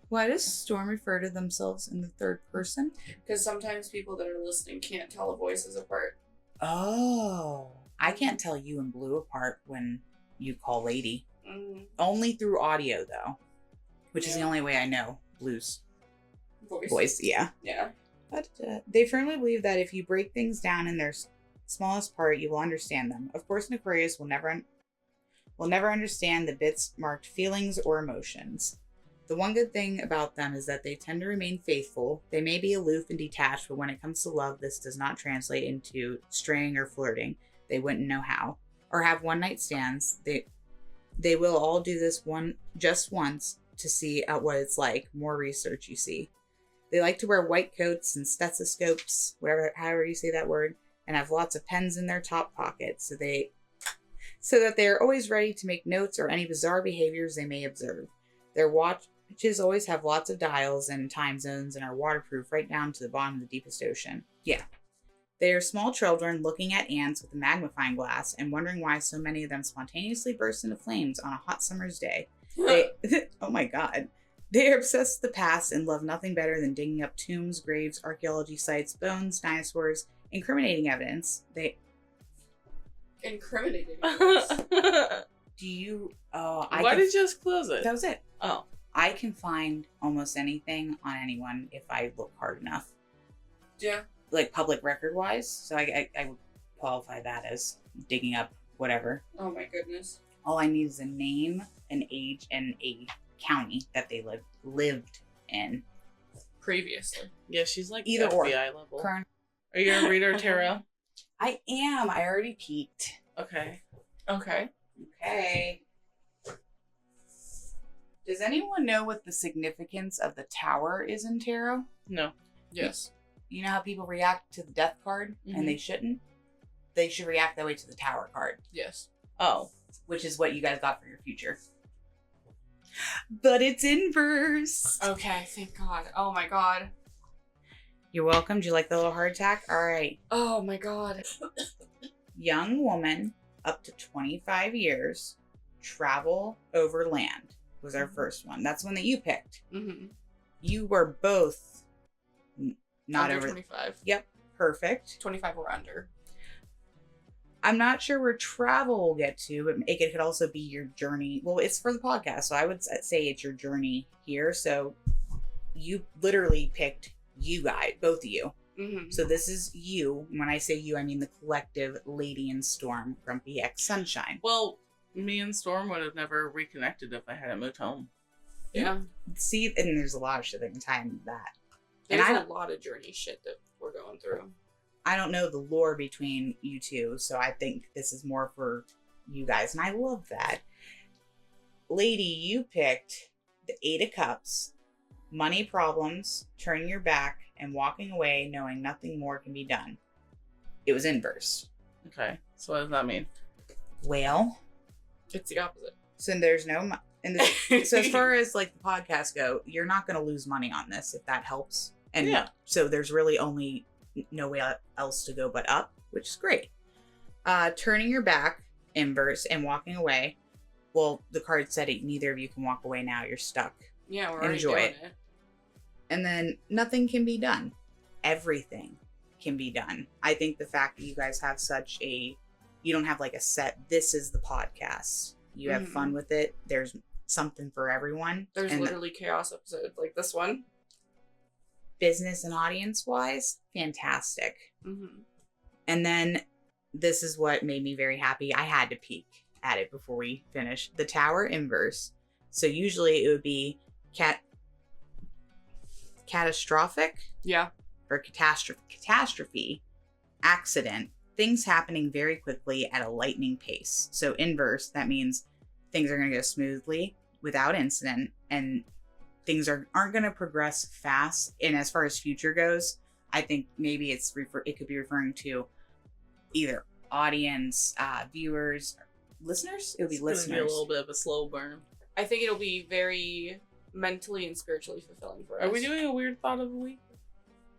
Why does Storm refer to themselves in the third person? Because sometimes people that are listening can't tell a voices apart. Oh. I can't tell you and Blue apart when you call Lady. Mm-hmm. Only through audio, though. Which is the only way I know Blue's voice. Yeah. Yeah. But they firmly believe that if you break things down in their smallest part, you will understand them. Of course, an Aquarius will never understand the bits marked feelings or emotions. The one good thing about them is that they tend to remain faithful. They may be aloof and detached, but when it comes to love, this does not translate into straying or flirting. They wouldn't know how. Or have one-night stands. They will all do this just once to see what it's like. More research, you see. They like to wear white coats and stethoscopes, however you say that word, and have lots of pens in their top pockets, so that they are always ready to make notes or any bizarre behaviors they may observe. Their watches always have lots of dials and time zones and are waterproof right down to the bottom of the deepest ocean. Yeah. They are small children looking at ants with a magnifying glass and wondering why so many of them spontaneously burst into flames on a hot summer's day. Oh my god. They are obsessed with the past and love nothing better than digging up tombs, graves, archaeology sites, bones, dinosaurs, incriminating evidence. Incriminating. Do you... Why did you just close it? That was it. Oh. I can find almost anything on anyone if I look hard enough. Yeah. Like public record wise. So I would qualify that as digging up whatever. Oh my goodness. All I need is a name, an age, and a county that they lived in. Previously. Yeah, she's like Either FBI or. level. Current. Are you a reader, Tara? I am. I already peeked. Okay. Okay. Okay. Does anyone know what the significance of the tower is in tarot? No. Yes. You know how people react to the death card and they shouldn't? They should react that way to the tower card, Yes. Oh. which is what you guys got for your future. But it's inverse. Okay, thank God. Oh my God. You're welcome. Do you like the little heart attack? All right. Oh my God. Young woman, up to 25 years, travel over land was our first one. That's one that you picked. Mm-hmm. You were both not Under over 25. Yep, perfect. 25 or under. I'm not sure where travel will get to, but it could also be your journey. Well, it's for the podcast, so I would say it's your journey here. So you literally picked you guys, both of you. Mm-hmm. So this is you. When I say you, I mean the collective Lady in Storm, Grumpy X Sunshine. Well, me and Storm would have never reconnected if I hadn't moved home. Yeah. See, and there's a lot of shit that can tie into that. And There's a lot of journey shit that we're going through. I don't know the lore between you two, so I think this is more for you guys, and I love that. Lady, you picked the Eight of Cups, money problems, turning your back, and walking away knowing nothing more can be done. It was inverse. Okay. So what does that mean? Well, It's the opposite. so there's no... so as far as like the podcast go, you're not going to lose money on this, if that helps. And Yeah. so there's really only no way else to go but up, which is great. Turning your back, inverse, and walking away. Well, the card said it. Neither of you can walk away now. You're stuck. Yeah, we're already Enjoy doing it. And then nothing can be done. Everything can be done. I think the fact that you guys have such a... You don't have like a set, this is the podcast. You have fun with it. There's something for everyone. There's And literally chaos episodes like this one. business and audience wise, fantastic. Mm-hmm. And then this is what made me very happy. I had to peek at it before we finish. The tower inverse. So usually it would be catastrophic Yeah. or catastrophe, accident, things happening very quickly at a lightning pace. So inverse, that means things are going to go smoothly without incident, and things aren't going to progress fast. And as far as future goes, I think maybe it could be referring to either audience, viewers, listeners. It would be It's gonna listeners. be a little bit of a slow burn. I think it'll be very mentally and spiritually fulfilling for us. Are we doing a weird thought of the week?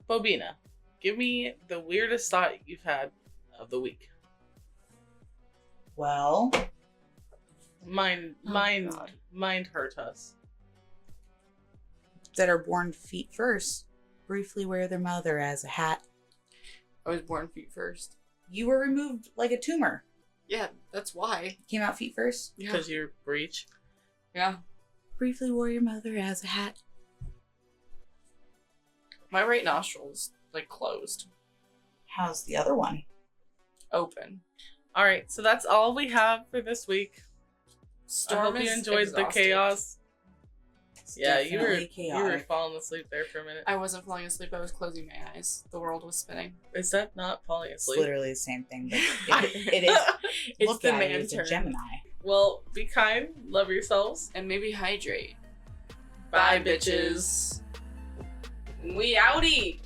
Bo-Beena, give me the weirdest thought you've had of the week. Well, Mind hurt us. that are born feet first briefly wear their mother as a hat. I was born feet first. You were removed like a tumor. Yeah, that's why. Came out feet first. Yeah. Because you're breech. Yeah. Briefly wore your mother as a hat. My right nostril's like closed. How's the other one? Open. Alright, so that's all we have for this week. Storm I hope you is enjoyed the exhausted. chaos. It's Yeah, you were definitely chaotic. falling asleep there for a minute. I wasn't falling asleep, I was closing my eyes. The world was spinning. Is that not falling It's asleep? literally the same thing, but it is. It's Look the at man it, it's a turn. Gemini. Well, be kind, love yourselves. And maybe hydrate. Bye, Bye, bitches. We outie!